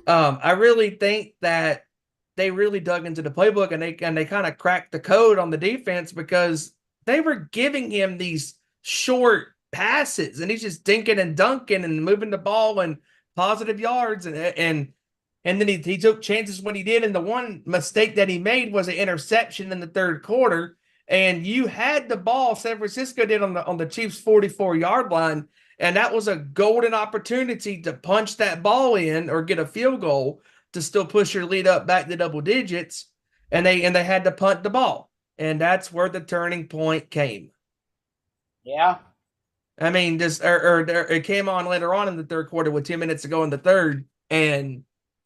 I really think that they really dug into the playbook and they kind of cracked the code on the defense because they were giving him these short passes and he's just dinking and dunking and moving the ball and positive yards and then he took chances when he did. And the one mistake that he made was an interception in the third quarter. And you had the ball, San Francisco did on the Chiefs' 44-yard line, and that was a golden opportunity to punch that ball in or get a field goal to still push your lead up back to double digits. And they had to punt the ball, and that's where the turning point came. Yeah. I mean, it came on later on in the third quarter with 10 minutes to go in the third, and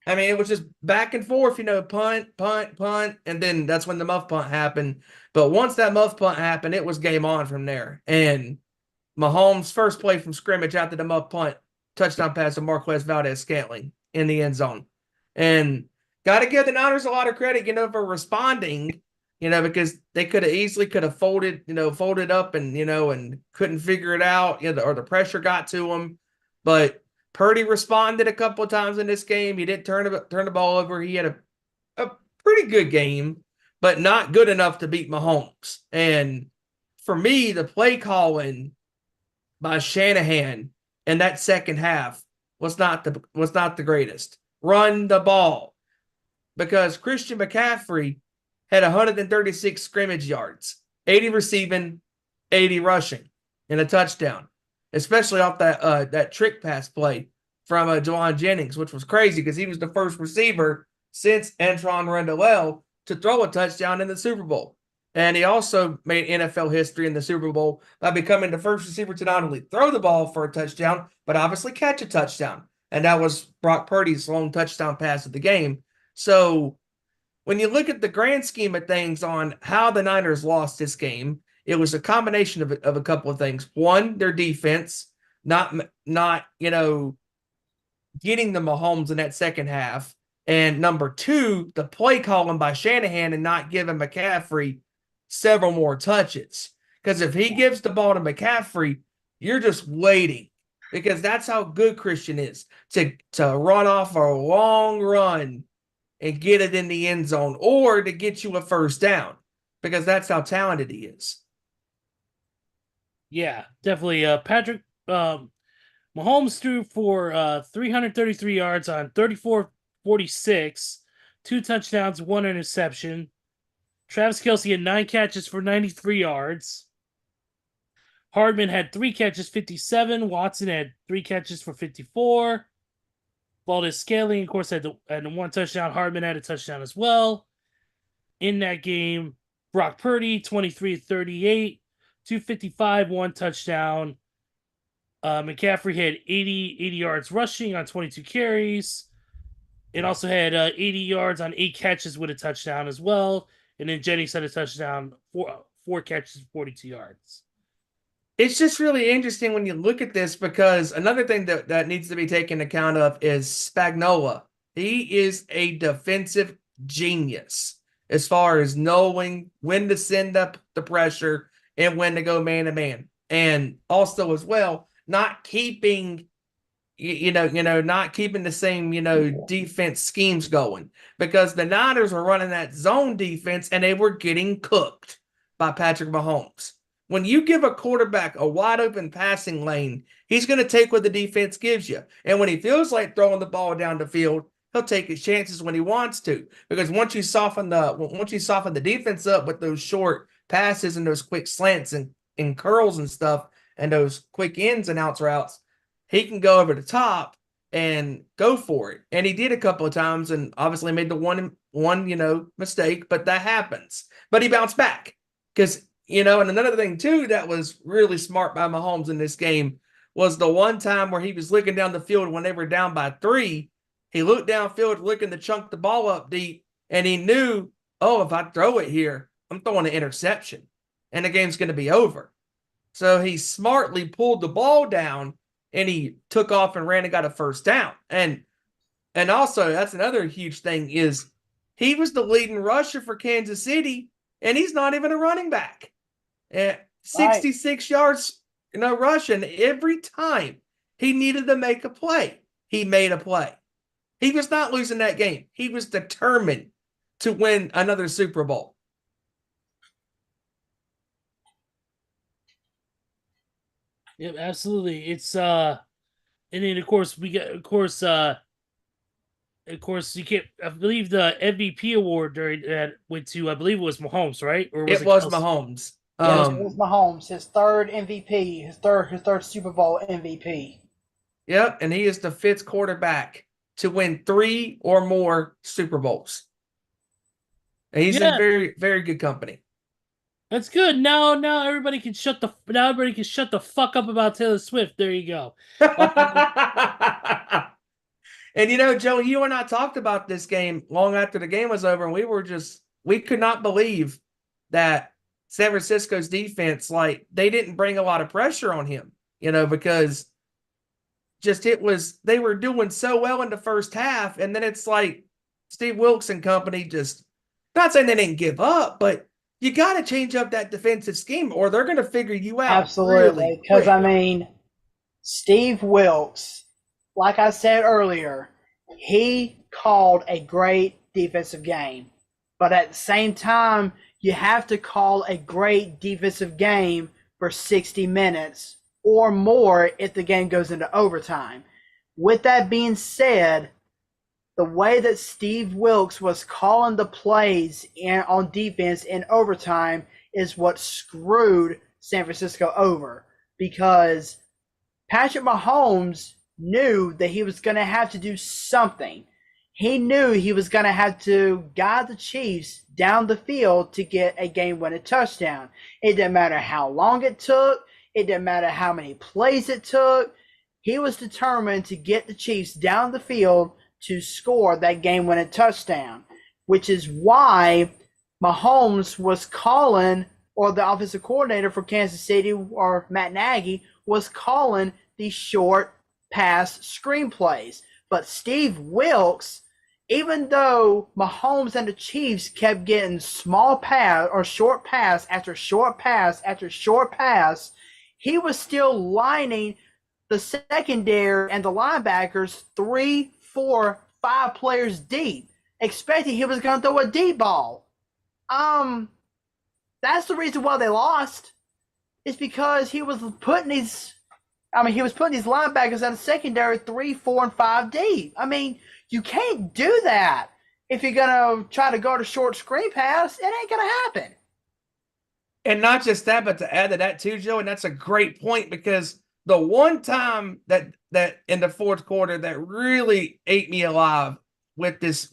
I mean, it was just back and forth, punt, punt, punt, and then that's when the muff punt happened. But once that muff punt happened, it was game on from there. And Mahomes' first play from scrimmage after the muff punt, touchdown pass to Marquez Valdez-Scantling in the end zone. And got to give the Niners a lot of credit, for responding, because they could have folded up and couldn't figure it out, or the pressure got to them. But Purdy responded a couple of times in this game. He didn't turn the ball over. He had a pretty good game, but not good enough to beat Mahomes. And for me, the play calling by Shanahan in that second half was not the greatest. Run the ball, because Christian McCaffrey had 136 scrimmage yards, 80 receiving, 80 rushing, and a touchdown. Especially off that trick pass play from Juwan Jennings, which was crazy because he was the first receiver since Antron Randall to throw a touchdown in the Super Bowl. And he also made NFL history in the Super Bowl by becoming the first receiver to not only throw the ball for a touchdown, but obviously catch a touchdown. And that was Brock Purdy's lone touchdown pass of the game. So when you look at the grand scheme of things on how the Niners lost this game, it was a combination of a couple of things. One, their defense, not getting the Mahomes in that second half. And number two, the play calling by Shanahan and not giving McCaffrey several more touches. Because if he gives the ball to McCaffrey, you're just waiting. Because that's how good Christian is, to run off a long run and get it in the end zone or to get you a first down. Because that's how talented he is. Yeah, definitely. Patrick Mahomes threw for 333 yards on 34-46, 2 touchdowns, 1 interception. Travis Kelce had 9 catches for 93 yards. Hardman had 3 catches, 57. Watson had 3 catches for 54. Valdez-Scantling, of course, had 1 touchdown. Hardman had a touchdown as well. In that game, Brock Purdy, 23-38. 255, 1 touchdown. McCaffrey had 80 yards rushing on 22 carries. It also had 80 yards on 8 catches with a touchdown as well. And then Jennings had a touchdown, 4 catches, 42 yards. It's just really interesting when you look at this, because another thing that needs to be taken account of is Spagnuolo. He is a defensive genius as far as knowing when to send up the pressure and when to go man-to-man. And also as well, not keeping the same, defense schemes going. Because the Niners were running that zone defense and they were getting cooked by Patrick Mahomes. When you give a quarterback a wide open passing lane, he's going to take what the defense gives you. And when he feels like throwing the ball down the field, he'll take his chances when he wants to. Because once you soften the defense up with those short passes and those quick slants and curls and stuff and those quick ins and outs routes, he can go over the top and go for it. And he did a couple of times and obviously made the one mistake, but that happens. But he bounced back because, and another thing too that was really smart by Mahomes in this game was the one time where he was looking down the field when they were down by 3. He looked downfield looking to chunk the ball up deep, and he knew, oh, if I throw it here, I'm throwing an interception, and the game's going to be over. So he smartly pulled the ball down, and he took off and ran and got a first down. And also, that's another huge thing is he was the leading rusher for Kansas City, and he's not even a running back. 66 yards, rushing every time he needed to make a play. He made a play. He was not losing that game. He was determined to win another Super Bowl. Yep, absolutely. It's and then of course you can't. I believe the MVP award during that went to, I believe it was Mahomes, right? Or was it was Mahomes. Yes, it was Mahomes, his third MVP, his third Super Bowl MVP. Yep, and he is the 5th quarterback to win 3 or more Super Bowls. And he's in very, very good company. That's good. Now everybody can shut the fuck up about Taylor Swift. There you go. And Joe, you and I talked about this game long after the game was over, and we could not believe that San Francisco's defense, they didn't bring a lot of pressure on him, because they were doing so well in the first half, and then it's like Steve Wilkes and company just, not saying they didn't give up, but you got to change up that defensive scheme or they're going to figure you out. Absolutely, because Steve Wilkes, like I said earlier, he called a great defensive game, but at the same time, you have to call a great defensive game for 60 minutes or more if the game goes into overtime. With that being said, the way that Steve Wilkes was calling the plays on defense in overtime is what screwed San Francisco over, because Patrick Mahomes knew that he was going to have to do something. He knew he was going to have to guide the Chiefs down the field to get a game-winning touchdown. It didn't matter how long it took. It didn't matter how many plays it took. He was determined to get the Chiefs down the field to score that game-winning touchdown, which is why Mahomes was calling, or the offensive coordinator for Kansas City, or Matt Nagy, was calling these short pass screenplays. But Steve Wilkes, even though Mahomes and the Chiefs kept getting small pass or short pass after short pass after short pass, he was still lining the secondary and the linebackers 3, 4, 5 players deep, expecting he was going to throw a deep ball. That's the reason why they lost. It's because he was putting these linebackers out of secondary 3, 4, and 5 deep. You can't do that if you're going to try to guard a short screen pass. It ain't going to happen. And not just that, but to add to that too, Joe, and that's a great point, because the one time that in the fourth quarter that really ate me alive with this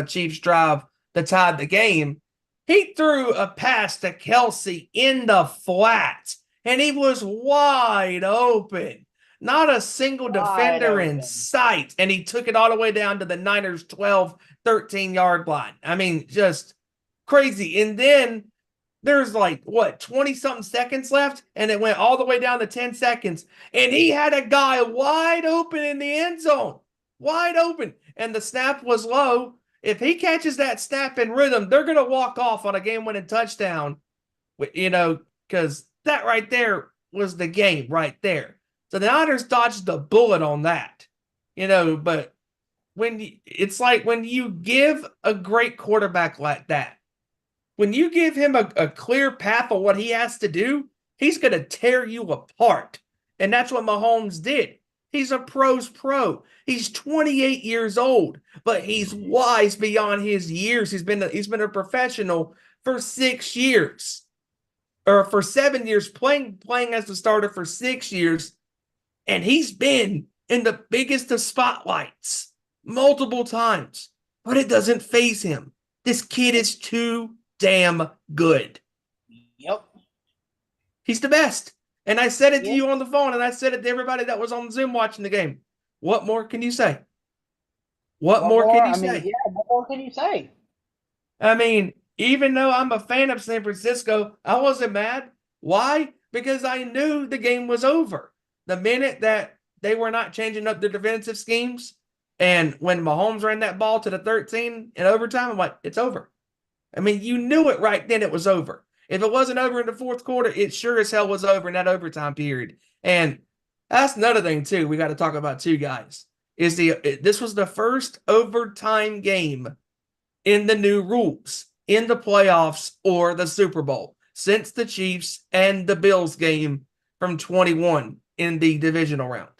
Chiefs drive that tied the game, he threw a pass to Kelsey in the flat, and he was wide open. Not a single defender in sight, and he took it all the way down to the Niners' 12, 13-yard line. Just crazy. And then there's 20-something seconds left, and it went all the way down to 10 seconds, and he had a guy wide open in the end zone. Wide open. And the snap was low. If he catches that snap in rhythm, they're going to walk off on a game-winning touchdown, because that right there was the game right there. So the Niners dodged the bullet on that, but it's like when you give a great quarterback like that, when you give him a clear path of what he has to do, he's going to tear you apart. And that's what Mahomes did. He's a pro's pro. He's 28 years old, but he's wise beyond his years. He's been a professional for 6 years. Or for 7 years, playing as the starter for 6 years, and he's been in the biggest of spotlights multiple times, but it doesn't faze him. This kid is too damn good. Yep. He's the best. And I said it to Yeah. you on the phone, and I said it to everybody that was on Zoom watching the game. What more can you say? What more can you say? Yeah, what more can you say? I mean, even though I'm a fan of San Francisco, I wasn't mad. Why? Because I knew the game was over. The minute that they were not changing up their defensive schemes, and when Mahomes ran that ball to the 13 in overtime, I'm like, it's over. I mean, you knew it right then, it was over. If it wasn't over in the fourth quarter, it sure as hell was over in that overtime period. And that's another thing, too, we got to talk about, too, guys. This was the first overtime game in the new rules in the playoffs or the Super Bowl since the Chiefs and the Bills game from 21 in the divisional round.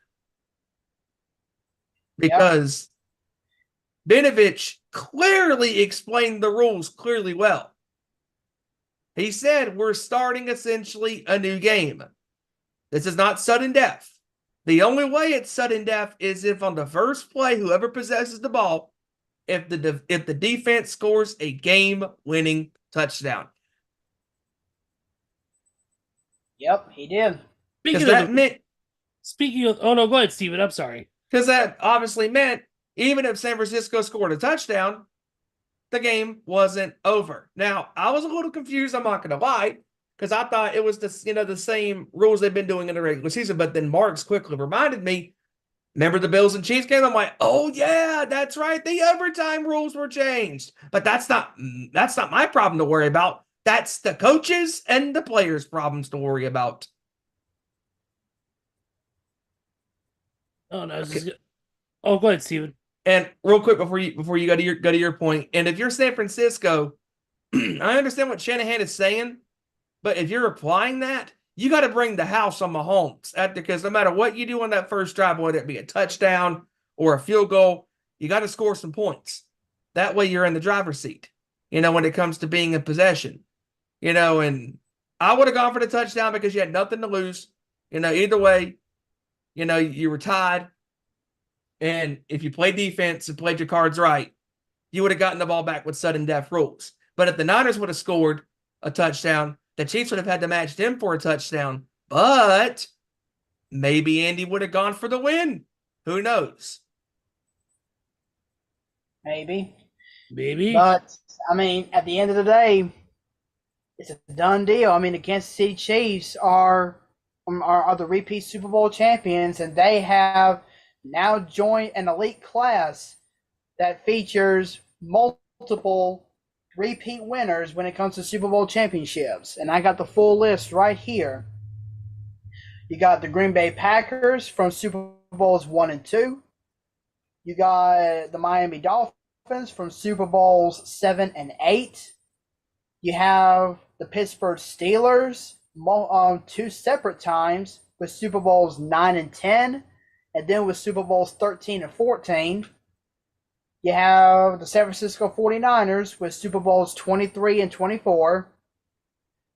Because Vinovich clearly explained the rules clearly well. He said, we're starting essentially a new game. This is not sudden death. The only way it's sudden death is if on the first play, whoever possesses the ball, if the defense scores a game-winning touchdown. Yep, he did. Speaking of, oh no, go ahead, Steven. I'm sorry. Because that obviously meant even if San Francisco scored a touchdown, the game wasn't over. Now, I was a little confused, I'm not going to lie, because I thought it was the same rules they've been doing in the regular season, but then Marks quickly reminded me, remember the Bills and Chiefs game? I'm like, oh yeah, that's right. The overtime rules were changed. But that's not my problem to worry about. That's the coaches and the players' problems to worry about. Oh no, oh, go ahead, Steven. And real quick before you go to your point, and if you're San Francisco, I understand what Shanahan is saying, but if you're applying that, you got to bring the house on Mahomes because no matter what you do on that first drive, whether it be a touchdown or a field goal, you got to score some points. That way you're in the driver's seat, when it comes to being in possession, and I would have gone for the touchdown because you had nothing to lose. Either way, you were tied. And if you played defense and played your cards right, you would have gotten the ball back with sudden death rules. But if the Niners would have scored a touchdown, the Chiefs would have had to match them for a touchdown. But maybe Andy would have gone for the win. Who knows? Maybe. But, I mean, at the end of the day, it's a done deal. I mean, the Kansas City Chiefs are the repeat Super Bowl champions, and they have now joined an elite class that features multiple repeat winners when it comes to Super Bowl championships. And I got the full list right here. You got the Green Bay Packers from Super Bowls 1 and 2. You got the Miami Dolphins from Super Bowls 7 and 8. You have the Pittsburgh Steelers 2 separate times with Super Bowls 9 and 10, and then with Super Bowls 13 and 14. You have the San Francisco 49ers with Super Bowls 23 and 24.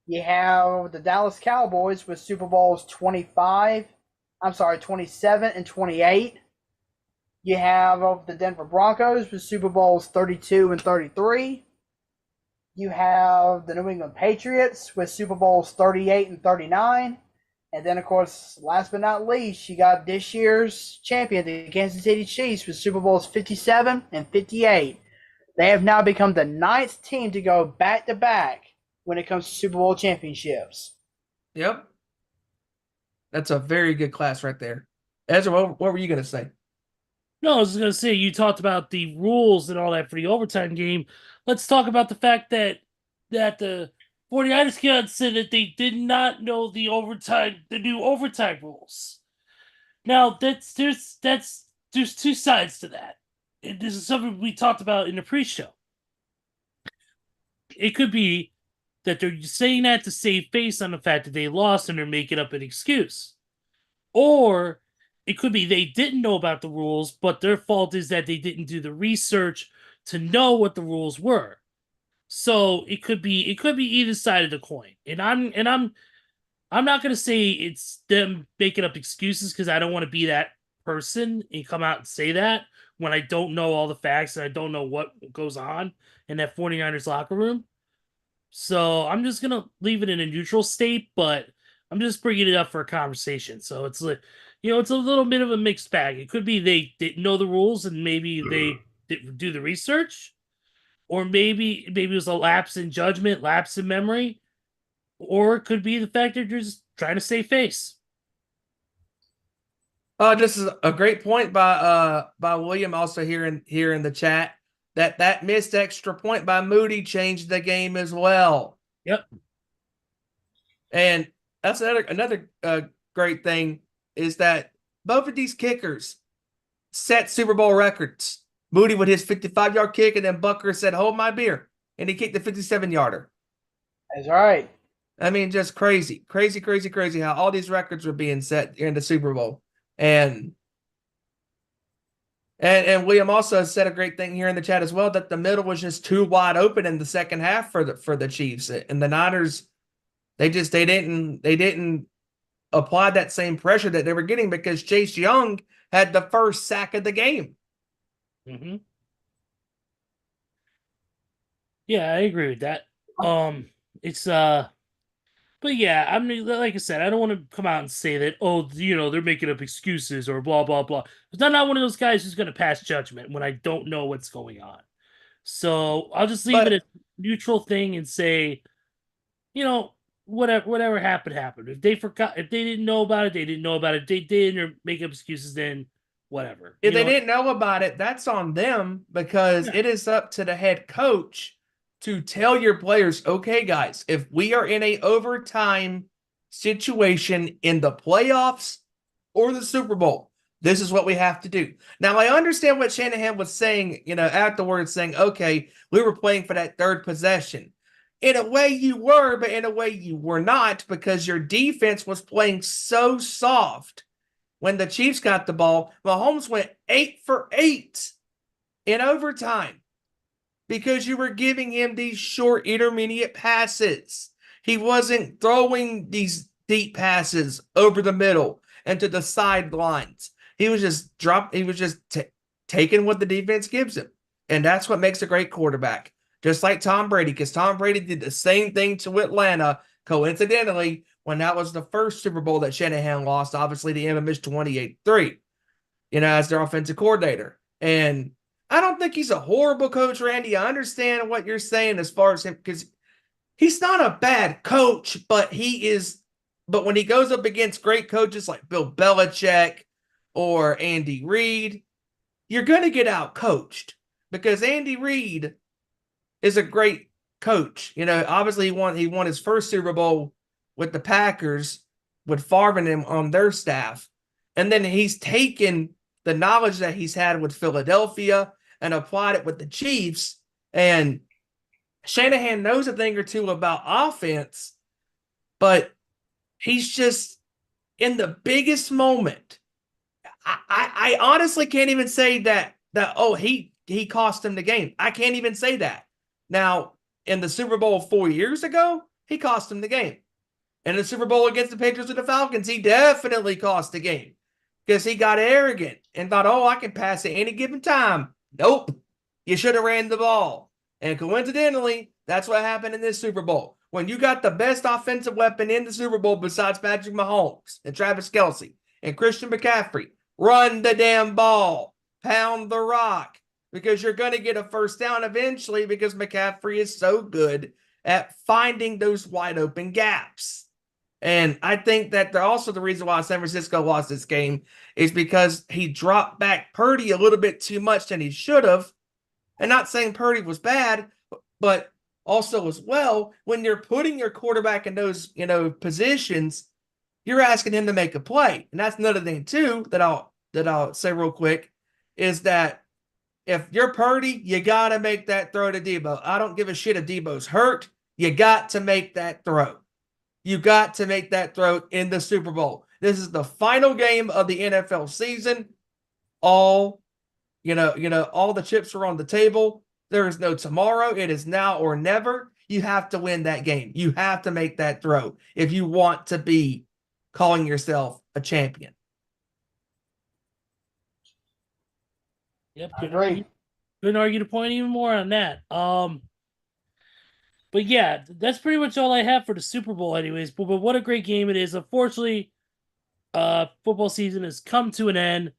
You have the Dallas Cowboys with Super Bowls 27 and 28. You have the Denver Broncos with Super Bowls 32 and 33. You have the New England Patriots with Super Bowls 38 and 39. And then, of course, last but not least, you got this year's champion, the Kansas City Chiefs, with Super Bowls 57 and 58. They have now become the 9th team to go back-to-back when it comes to Super Bowl championships. Yep. That's a very good class right there. Ezra, what were you going to say? No, I was going to say, you talked about the rules and all that for the overtime game. Let's talk about the fact that the 49ers came out and said that they did not know the new overtime rules. Now, there's two sides to that. And this is something we talked about in the pre-show. It could be that they're saying that to save face on the fact that they lost and they're making up an excuse. Or it could be they didn't know about the rules, but their fault is that they didn't do the research to know what the rules were. So it could be either side of the coin. And I'm not gonna say it's them making up excuses because I don't want to be that person and come out and say that when I don't know all the facts and I don't know what goes on in that 49ers locker room. So I'm just gonna leave it in a neutral state, but I'm just bringing it up for a conversation. So it's like, it's a little bit of a mixed bag. It could be they didn't know the rules and maybe they didn't do the research, or maybe it was a lapse in judgment, lapse in memory, or it could be the fact that you're just trying to save face. This is a great point by William also here in the chat. That missed extra point by Moody changed the game as well. Yep. And that's another great thing is that both of these kickers set Super Bowl records. Moody with his 55-yard kick, and then Bucker said, "Hold my beer," and he kicked the 57-yarder. That's right. I mean, just crazy how all these records were being set in the Super Bowl. And William also said a great thing here in the chat as well, that the middle was just too wide open in the second half for the Chiefs. And the Niners, they didn't apply that same pressure that they were getting because Chase Young had the first sack of the game. Mm-hmm. Yeah, I agree with that. It's but yeah, I mean, like I said, I don't want to come out and say that, they're making up excuses or blah blah blah. But I'm not one of those guys who's going to pass judgment when I don't know what's going on. So I'll just leave it a neutral thing and say, whatever happened. If they forgot, if they didn't know about it, they didn't know about it. If they didn't or make up excuses, then whatever. If they didn't know about it, that's on them because it is up to the head coach to tell your players, okay, guys, if we are in a overtime situation in the playoffs or the Super Bowl, this is what we have to do. Now, I understand what Shanahan was saying, afterwards saying, okay, we were playing for that third possession. In a way you were, but in a way you were not because your defense was playing so soft. When the Chiefs got the ball, Mahomes went 8 for 8 in overtime because you were giving him these short intermediate passes. He wasn't throwing these deep passes over the middle and to the sidelines. He was just taking what the defense gives him. And that's what makes a great quarterback. Just like Tom Brady, because Tom Brady did the same thing to Atlanta, coincidentally, when that was the first Super Bowl that Shanahan lost, obviously the infamous 28-3, as their offensive coordinator. And I don't think he's a horrible coach, Randy. I understand what you're saying as far as him, because he's not a bad coach, but when he goes up against great coaches like Bill Belichick or Andy Reid, you're going to get out coached because Andy Reid is a great coach. Obviously he won his first Super Bowl with the Packers with Favre and him on their staff. And then he's taken the knowledge that he's had with Philadelphia and applied it with the Chiefs. And Shanahan knows a thing or two about offense, but he's just in the biggest moment. I honestly can't even say that he cost him the game. I can't even say that. Now, in the Super Bowl 4 years ago, he cost him the game. In the Super Bowl against the Patriots and the Falcons, he definitely cost the game because he got arrogant and thought, I can pass at any given time. Nope. You should have ran the ball. And coincidentally, that's what happened in this Super Bowl. When you got the best offensive weapon in the Super Bowl besides Patrick Mahomes and Travis Kelce and Christian McCaffrey, run the damn ball. Pound the rock. Because you're going to get a first down eventually because McCaffrey is so good at finding those wide open gaps. And I think that also the reason why San Francisco lost this game is because he dropped back Purdy a little bit too much than he should have. And not saying Purdy was bad, but also as well, when you're putting your quarterback in those, positions, you're asking him to make a play. And that's another thing too that I'll say real quick is that if you're Purdy, you got to make that throw to Debo. I don't give a shit if Debo's hurt. You got to make that throw. You got to make that throw in the Super Bowl. This is the final game of the NFL season. All all the chips are on the table. There is no tomorrow. It is now or never. You have to win that game. You have to make that throw if you want to be calling yourself a champion. Yep, I agree. couldn't argue the point even more on that. But yeah, that's pretty much all I have for the Super Bowl, anyways. But what a great game it is. Unfortunately, football season has come to an end,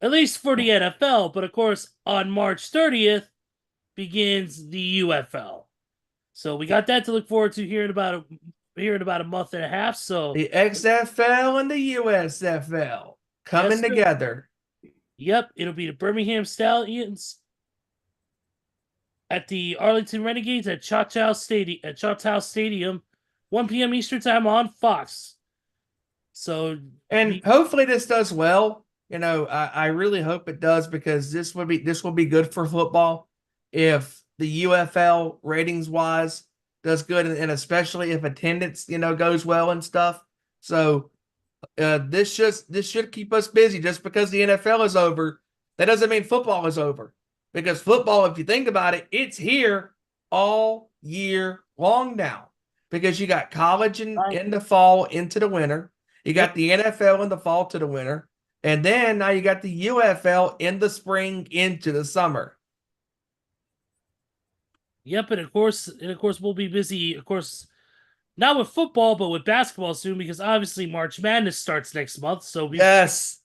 at least for the NFL. But of course, on March 30th begins the UFL. So we got that to look forward to here in about a month and a half. So The XFL and the USFL coming Yes, sir. together. Yep, it'll be the Birmingham Stallions at the Arlington Renegades at Choctaw Stadium, 1 p.m. Eastern Time on Fox. So And hopefully this does well. I really hope it does, because this will be good for football if the UFL ratings wise does good, and especially if attendance goes well and stuff. So this should keep us busy. Just because the NFL is over, that doesn't mean football is over. Because football, if you think about it, it's here all year long now. Because you got college in the fall into the winter. You got the NFL in the fall to the winter. And then now you got the UFL in the spring into the summer. Yep, and of course we'll be busy, of course, not with football, but with basketball soon, because obviously March Madness starts next month. So Yes.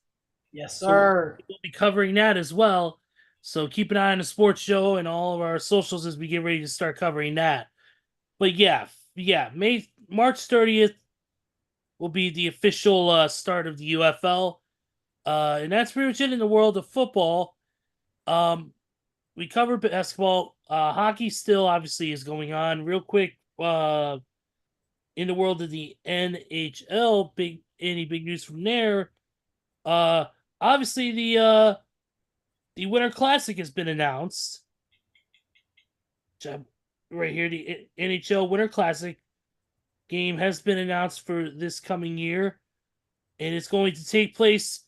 Yes, sir. we'll be covering that as well. So keep an eye on the sports show and all of our socials as we get ready to start covering that. But yeah, March 30th will be the official start of the UFL. And that's pretty much it in the world of football. We covered basketball. Hockey still obviously is going on. Real quick, in the world of the NHL, any big news from there? Obviously the Winter Classic has been announced. Right here, the NHL Winter Classic game has been announced for this coming year, and it's going to take place.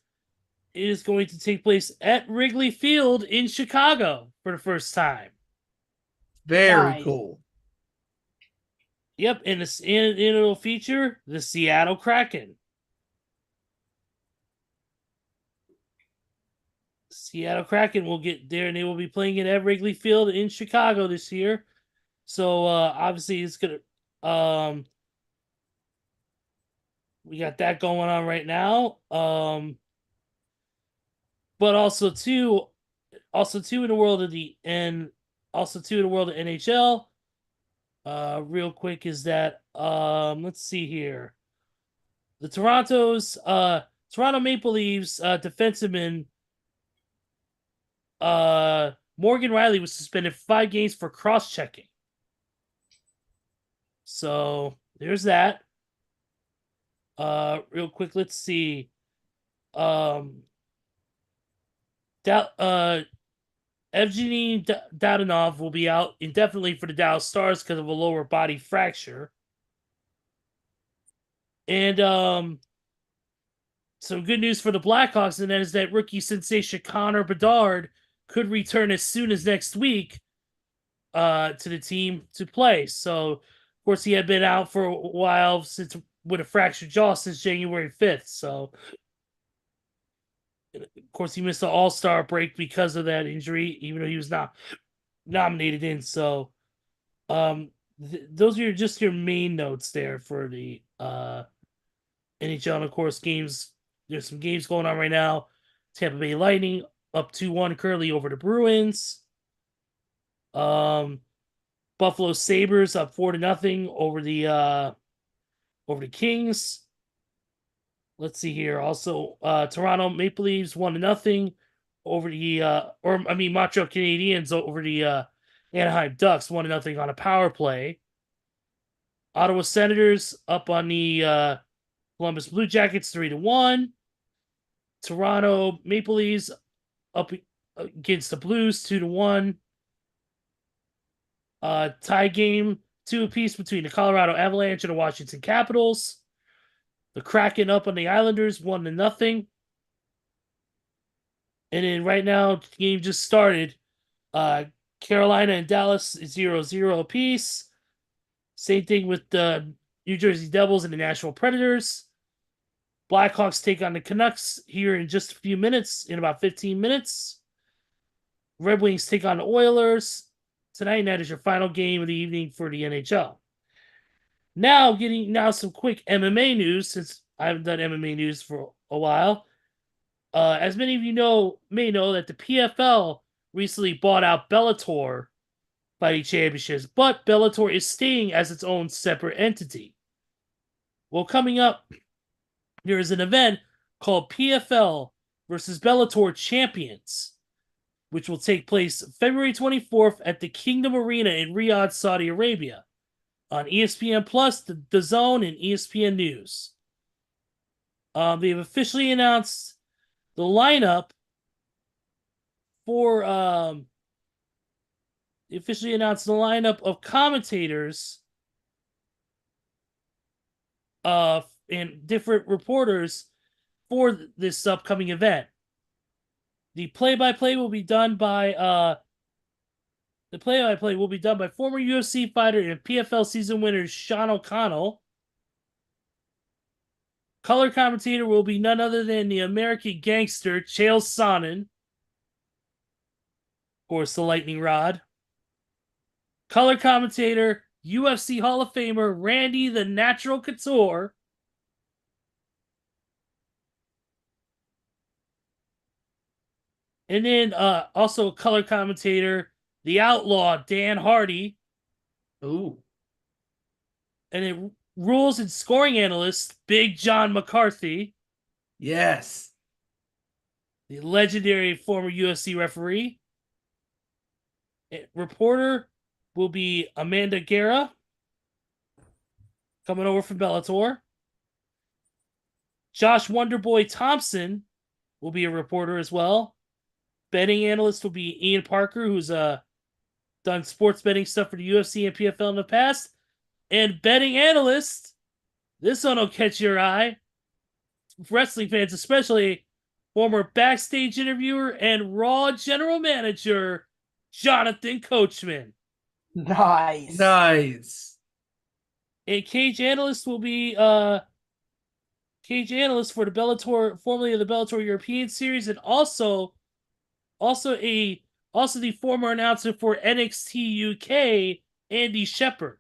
It is going to take place at Wrigley Field in Chicago for the first time. Very Nice. cool. Yep, and it'll feature the Seattle Kraken. Seattle Kraken will get there, and they will be playing it at Wrigley Field in Chicago this year. So obviously, it's gonna. We got that going on right now. But also too in the world of NHL. Real quick is that let's see here. The Toronto Maple Leafs defenseman Morgan Riley was suspended for 5 games for cross-checking. So there's that. Real quick, let's see. Evgeny Dadonov will be out indefinitely for the Dallas Stars because of a lower body fracture. And some good news for the Blackhawks, and that is that rookie sensation Connor Bedard could return as soon as next week to the team to play. So, of course, he had been out for a while with a fractured jaw since January 5th. So, of course, he missed the All-Star break because of that injury, even though he was not nominated in. So, those are just your main notes there for the NHL. And, of course, games. There's some games going on right now. Tampa Bay Lightning up 2-1 currently over the Bruins. Buffalo Sabres up 4-0 over the Kings. Let's see here. Also, Toronto Maple Leafs 1-0 over the Montreal Canadiens over the Anaheim Ducks 1-0 on a power play. Ottawa Senators up on the Columbus Blue Jackets 3-1. Toronto Maple Leafs up against the Blues 2-1. Tie game 2 apiece between the Colorado Avalanche and the Washington Capitals. The Kraken up on the Islanders 1-0. And then right now, the game just started. Carolina and Dallas 0-0 apiece. Same thing with the New Jersey Devils and the Nashville Predators. Blackhawks take on the Canucks here in just a few minutes, in about 15 minutes. Red Wings take on the Oilers tonight, and that is your final game of the evening for the NHL. Now, getting some quick MMA news, since I haven't done MMA news for a while. As many of you may know that the PFL recently bought out Bellator Fighting Championships, but Bellator is staying as its own separate entity. Well, coming up, there is an event called PFL versus Bellator Champions, which will take place February 24th at the Kingdom Arena in Riyadh, Saudi Arabia, on ESPN Plus, the DAZN, and ESPN News. They've officially announced the lineup for of commentators and different reporters for this upcoming event. The play-by-play will be done by former UFC fighter and PFL season winner Sean O'Connell. Color commentator will be none other than the American gangster Chael Sonnen. Of course, the lightning rod. Color commentator, UFC Hall of Famer Randy the Natural Couture. And then also color commentator, the outlaw Dan Hardy. Ooh. And then rules and scoring analyst, Big John McCarthy. Yes. The legendary former UFC referee. Reporter will be Amanda Guerra, coming over from Bellator. Josh Wonderboy Thompson will be a reporter as well. Betting analyst will be Ian Parker, who's done sports betting stuff for the UFC and PFL in the past. And betting analyst, this one will catch your eye. Wrestling fans especially, former backstage interviewer and Raw general manager, Jonathan Coachman. Nice. A cage analyst will be cage analyst for the Bellator, formerly of the Bellator European Series, and also the former announcer for NXT UK, Andy Shepherd.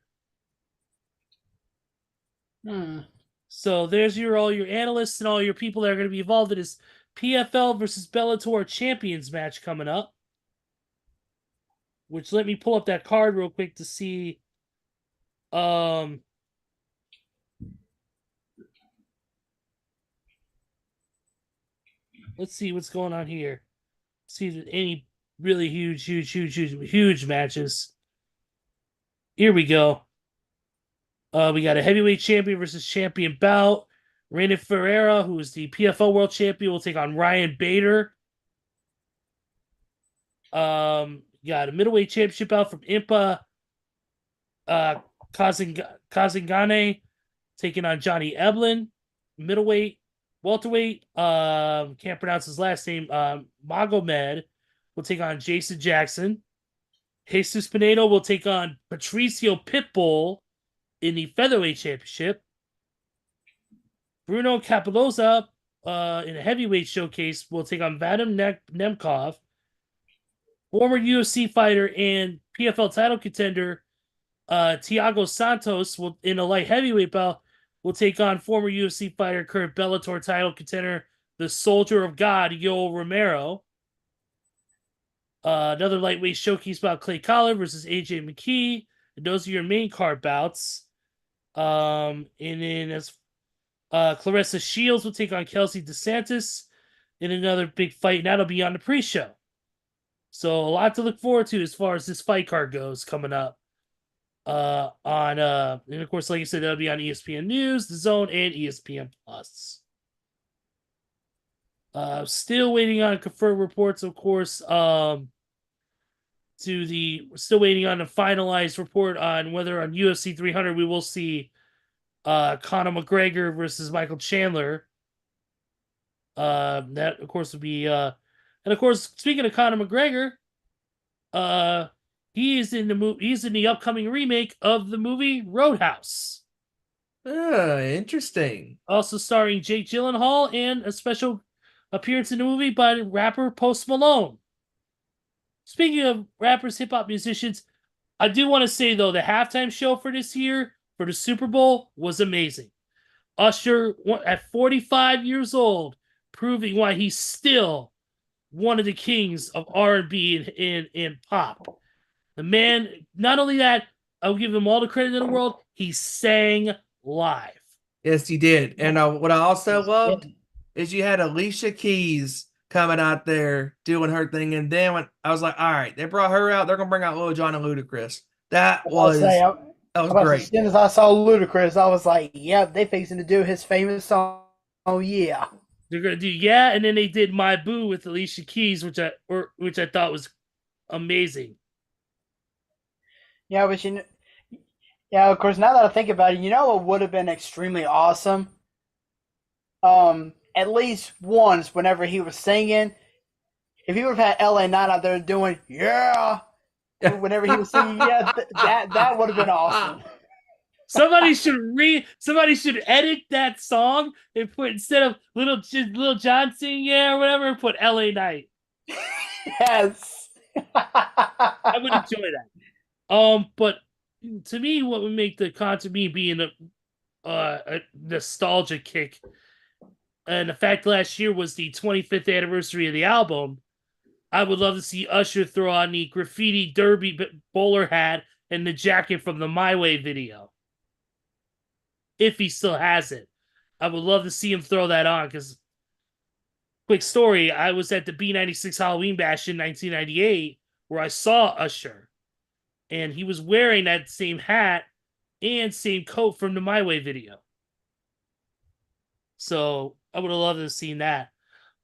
So there's all your analysts and all your people that are going to be involved in this PFL versus Bellator Champions match coming up. Which, let me pull up that card real quick to see. Let's see what's going on here. See if any really huge matches. Here we go. We got a heavyweight champion versus champion bout. Reina Ferreira, who is the PFL world champion, will take on Ryan Bader. Got a middleweight championship bout from Impa Kazingane taking on Johnny Eblin. Welterweight, can't pronounce his last name, Magomed will take on Jason Jackson. Jesus Pinedo will take on Patricio Pitbull in the featherweight championship. Bruno Capoloza in a heavyweight showcase will take on Vadim Nemkov. Former UFC fighter and PFL title contender Thiago Santos will, in a light heavyweight bout, will take on former UFC fighter, current Bellator title contender, the Soldier of God, Yoel Romero. Another lightweight showcase bout, Clay Collard versus AJ McKee. And those are your main card bouts. And then as Clarissa Shields will take on Kelsey DeSantis in another big fight, and that'll be on the pre-show. So a lot to look forward to as far as this fight card goes coming up. And of course, like I said, that'll be on ESPN News, The Zone, and ESPN Plus. Still waiting on confirmed reports, of course. Still waiting on a finalized report on whether on UFC 300 we will see Conor McGregor versus Michael Chandler. That of course would be and of course, speaking of Conor McGregor, he is in the he's in the upcoming remake of the movie Roadhouse. Interesting. Also starring Jake Gyllenhaal and a special appearance in the movie by rapper Post Malone. Speaking of rappers, hip hop musicians, I do want to say though the halftime show for this year for the Super Bowl was amazing. Usher at 45 years old, proving why he's still one of the kings of R&B and pop. The man, not only that, I'll give him all the credit in the world. He sang live. Yes, he did. And what I also loved is you had Alicia Keys coming out there doing her thing. And then when I was like, all right, they brought her out, they're gonna bring out Lil Jon and Ludacris. That was As great. soon as I saw Ludacris, I was like, "Yep, they fixing to do his famous song." Oh yeah, They're gonna do yeah, and then they did My Boo with Alicia Keys, which I thought was amazing. yeah, but yeah, of course. Now that I think about it, you know what would have been extremely awesome? At least once, whenever he was singing, if he would have had LA Knight out there doing "Yeah," whenever he was singing, yeah, that would have been awesome. Somebody should edit that song and put instead of Little John singing yeah or whatever, put LA Knight. Yes, I would enjoy that. But to me, what would make the concert me being a nostalgia kick, and the fact last year was the 25th anniversary of the album, I would love to see Usher throw on the graffiti derby bowler hat and the jacket from the My Way video. If he still has it, I would love to see him throw that on. Because, quick story, I was at the B96 Halloween Bash in 1998 where I saw Usher, and he was wearing that same hat and same coat from the My Way video. So I would have loved to have seen that.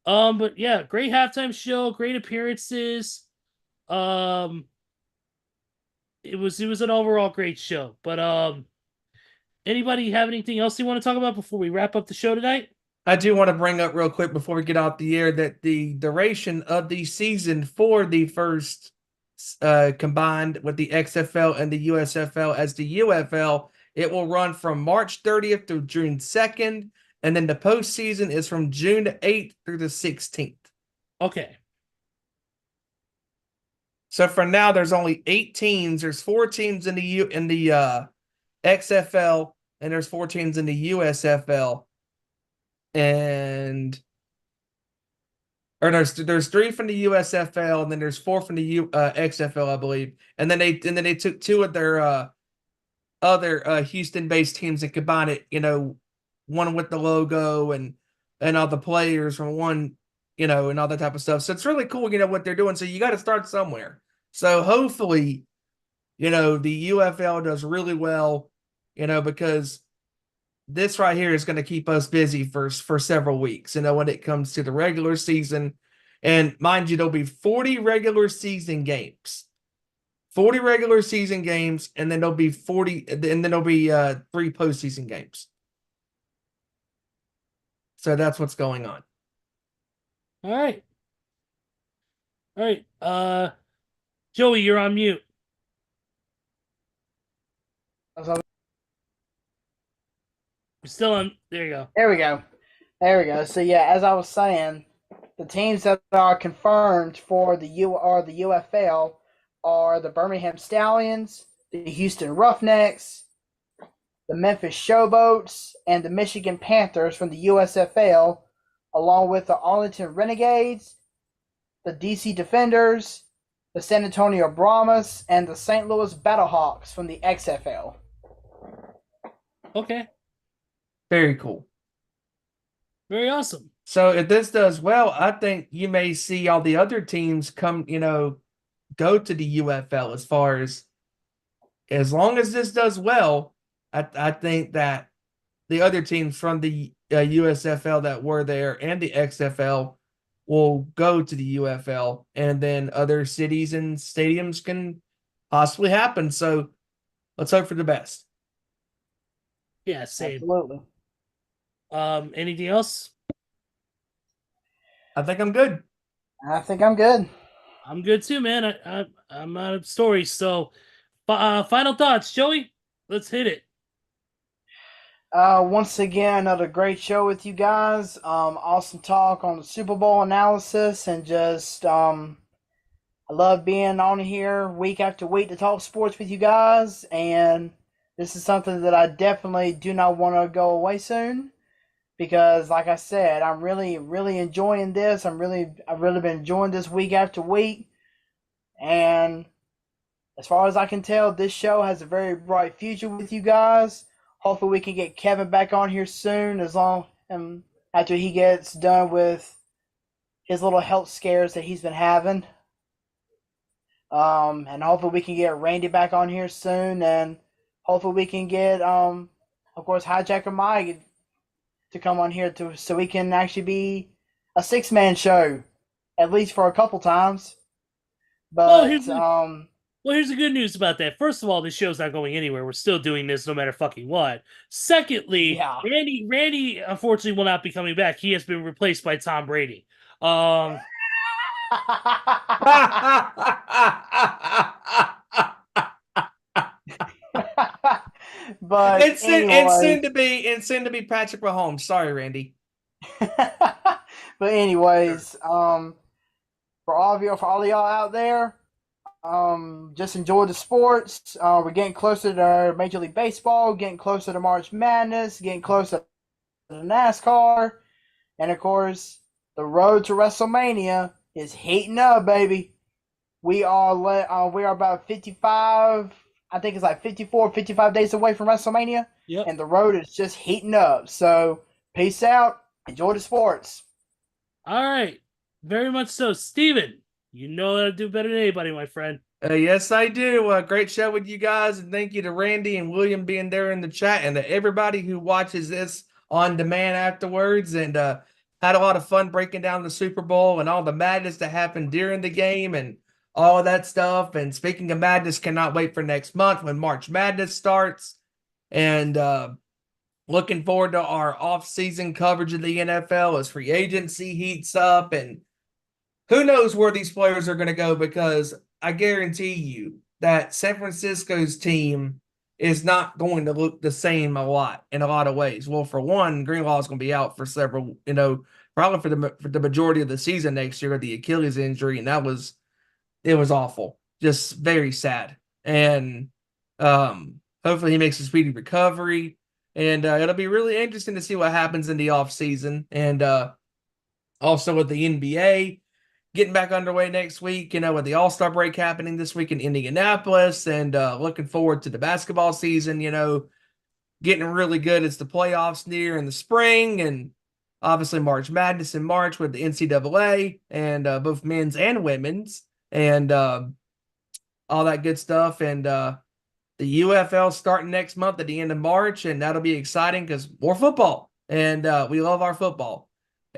But yeah, great halftime show, great appearances. It was an overall great show. But anybody have anything else you want to talk about before we wrap up the show tonight? I do want to bring up real quick before we get out the air that the duration of the season for the first combined with the XFL and the USFL as the UFL, it will run from March 30th to June 2nd, and then the postseason is from June 8th through the 16th. Okay. So for now, there's only 8 teams. There's 4 teams in the XFL, and there's 4 teams in the USFL. And or there's 3 from the USFL, and then there's 4 from the XFL, I believe. And then they took 2 of their other Houston-based teams and combined it. You know, one with the logo and all the players from one, you know, and all that type of stuff. So it's really cool, you know, what they're doing. So you got to start somewhere. So hopefully, you know, the UFL does really well, you know, because this right here is going to keep us busy for several weeks, you know, when it comes to the regular season. And mind you, there'll be 40 regular season games. 40 regular season games, and then there'll be 3 postseason games. So that's what's going on. All right. Joey, you're on mute. You're still on. There you go. There we go. So yeah, as I was saying, the teams that are confirmed for the UFL are the Birmingham Stallions, the Houston Roughnecks, the Memphis Showboats, and the Michigan Panthers from the USFL, along with the Arlington Renegades, the DC Defenders, the San Antonio Brahmas, and the St. Louis Battlehawks from the XFL. Okay. Very cool. Very awesome. So if this does well, I think you may see all the other teams come, you know, go to the UFL as long as this does well. I think that the other teams from the USFL that were there and the XFL will go to the UFL, and then other cities and stadiums can possibly happen. So let's hope for the best. Yeah, same. Absolutely. Anything else? I think I'm good. I think I'm good. I'm good too, man. I'm out of stories. So, final thoughts, Joey. Let's hit it. Once again, another great show with you guys. Awesome talk on the Super Bowl analysis, and just I love being on here week after week to talk sports with you guys. And this is something that I definitely do not want to go away soon, because, like I said, I'm really, really enjoying this. I've really been enjoying this week after week, and as far as I can tell, this show has a very bright future with you guys. Hopefully, we can get Kevin back on here soon, as long after he gets done with his little health scares that he's been having. And hopefully, we can get Randy back on here soon, and hopefully, we can get, of course, Hijacker Mike to come on here so we can actually be a 6-man show, at least for a couple times. But here's the good news about that. First of all, this show's not going anywhere. We're still doing this no matter fucking what. Secondly, yeah. Randy unfortunately will not be coming back. He has been replaced by Tom Brady. But it's anyway, soon to be Patrick Mahomes. Sorry, Randy. but anyways, for all of y'all out there, just enjoy the sports. We're getting closer to Major League Baseball, getting closer to March Madness, getting closer to NASCAR, and of course, the road to WrestleMania is heating up, baby. We are about 55. I think it's like 54, 55 days away from WrestleMania. Yep. And the road is just heating up. So, peace out. Enjoy the sports. All right. Very much so. Steven, you know how to do better than anybody, my friend. Yes, I do. Great show with you guys. And thank you to Randy and William being there in the chat, and to everybody who watches this on demand afterwards. And had a lot of fun breaking down the Super Bowl and all the madness that happened during the game and all of that stuff. And speaking of madness, cannot wait for next month when March Madness starts. And looking forward to our off-season coverage of the NFL as free agency heats up. And who knows where these players are going to go, because I guarantee you that San Francisco's team is not going to look the same in a lot of ways. Well, for one, Greenlaw is going to be out for several, probably for the majority of the season next year with the Achilles injury, and it was awful, just very sad. And hopefully he makes a speedy recovery, and it'll be really interesting to see what happens in the offseason. And also with the NBA getting back underway next week, with the All-Star break happening this week in Indianapolis, and looking forward to the basketball season, getting really good as the playoffs near in the spring, and obviously March Madness in March with the NCAA and both men's and women's, and all that good stuff. And the UFL starting next month at the end of March, and that'll be exciting because more football, and we love our football.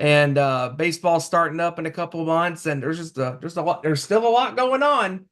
And baseball starting up in a couple of months, and there's a lot. There's still a lot going on.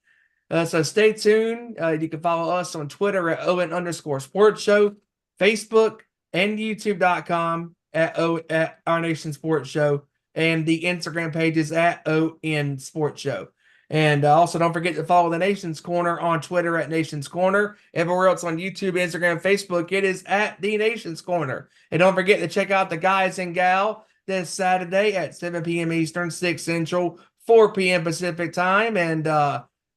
So stay tuned. You can follow us on Twitter at ON_Sports Show, Facebook and YouTube.com at Our Nation Sports Show, and the Instagram pages at ON Sports Show. And also don't forget to follow the Nation's Corner on Twitter at Nation's Corner. Everywhere else on YouTube, Instagram, Facebook, it is at the Nation's Corner. And don't forget to check out the guys and gal this Saturday at 7 p.m. Eastern, 6 Central, 4 p.m. Pacific time, and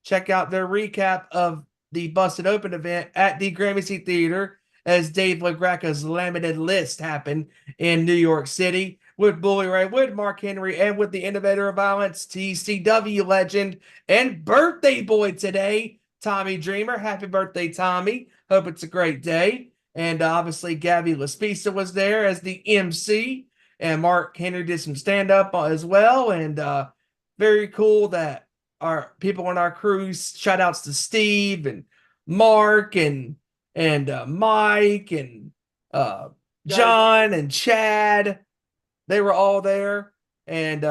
check out their recap of the Busted Open event at the Gramercy Theater as Dave LaGreca's limited list happened in New York City with Bully Ray, with Mark Henry, and with the Innovator of Violence, TCW legend and birthday boy today, Tommy Dreamer. Happy birthday, Tommy. Hope it's a great day. And obviously, Gabby Laspisa was there as the MC. And Mark Henry did some stand-up as well. And very cool that our people on our crews, shout-outs to Steve and Mark and Mike and John and Chad. They were all there. And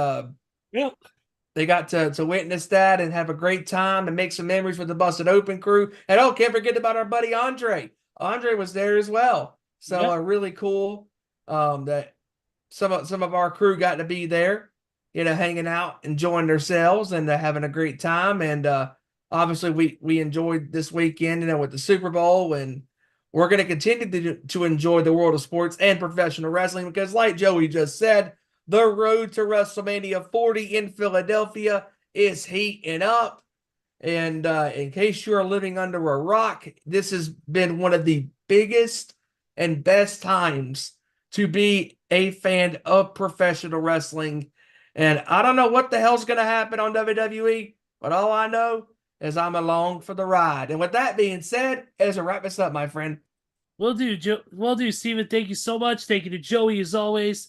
they got to witness that and have a great time and make some memories with the Busted Open crew. And can't forget about our buddy Andre. Andre was there as well. So Yep. really cool that some of our crew got to be there, hanging out, enjoying themselves, and having a great time. And obviously, we enjoyed this weekend, with the Super Bowl, and we're going to continue to enjoy the world of sports and professional wrestling because, like Joey just said, the road to WrestleMania 40 in Philadelphia is heating up. And in case you're living under a rock, this has been one of the biggest and best times to be a fan of professional wrestling. And I don't know what the hell's going to happen on WWE, but all I know is I'm along for the ride. And with that being said, as a wrap this up, my friend. Will do, Steven. Thank you so much. Thank you to Joey as always.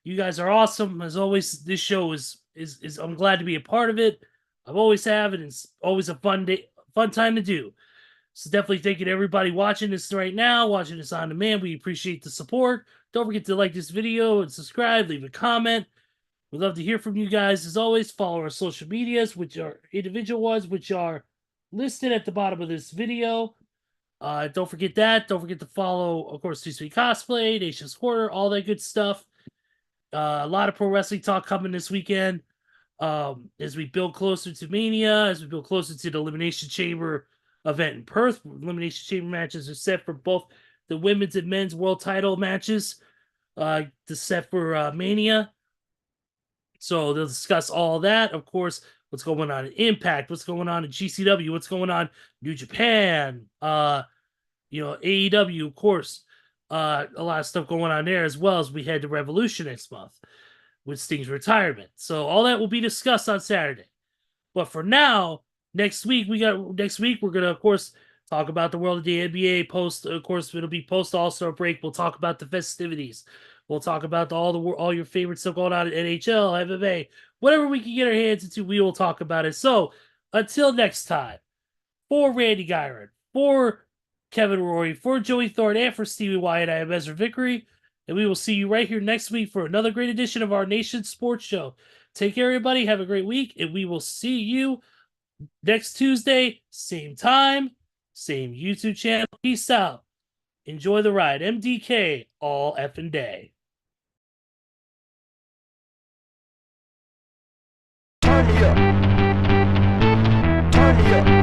You guys are awesome. As always, this show is I'm glad to be a part of it. I've always have, and it's always a fun time to do. So definitely thank you to everybody watching this right now, watching this on demand. We appreciate the support. Don't forget to like this video and subscribe, leave a comment. We'd love to hear from you guys. As always, follow our social medias, which are individual ones, which are listed at the bottom of this video. Don't forget that. Don't forget to follow, of course, 2 Sweet Cosplay, Nation's Quarter, all that good stuff. A lot of pro wrestling talk coming this weekend. As we build closer to Mania, as we build closer to the Elimination Chamber event in Perth. Elimination Chamber matches are set for both the women's and men's world title matches. To set for Mania. So they'll discuss all that. Of course, what's going on in Impact, what's going on in GCW, what's going on in New Japan, AEW, of course. A lot of stuff going on there, as well as we head to Revolution next month with Sting's retirement. So all that will be discussed on Saturday. But for now, next week we're gonna, of course, talk about the world of the NBA post. Of course, it'll be post All-Star break. We'll talk about the festivities. We'll talk about all your favorite stuff going on at NHL, MMA, whatever we can get our hands into. We will talk about it. So until next time, for Randy Gyron, for Kevin Rory, for Joey Thorne, and for Stevie Wyand, I am Ezra Vickery, and we will see you right here next week for another great edition of our Nation Sports Show. Take care, everybody. Have a great week, and we will see you next Tuesday, same time, same YouTube channel. Peace out. Enjoy the ride. MDK all effing day. Turn me up. Turn me up.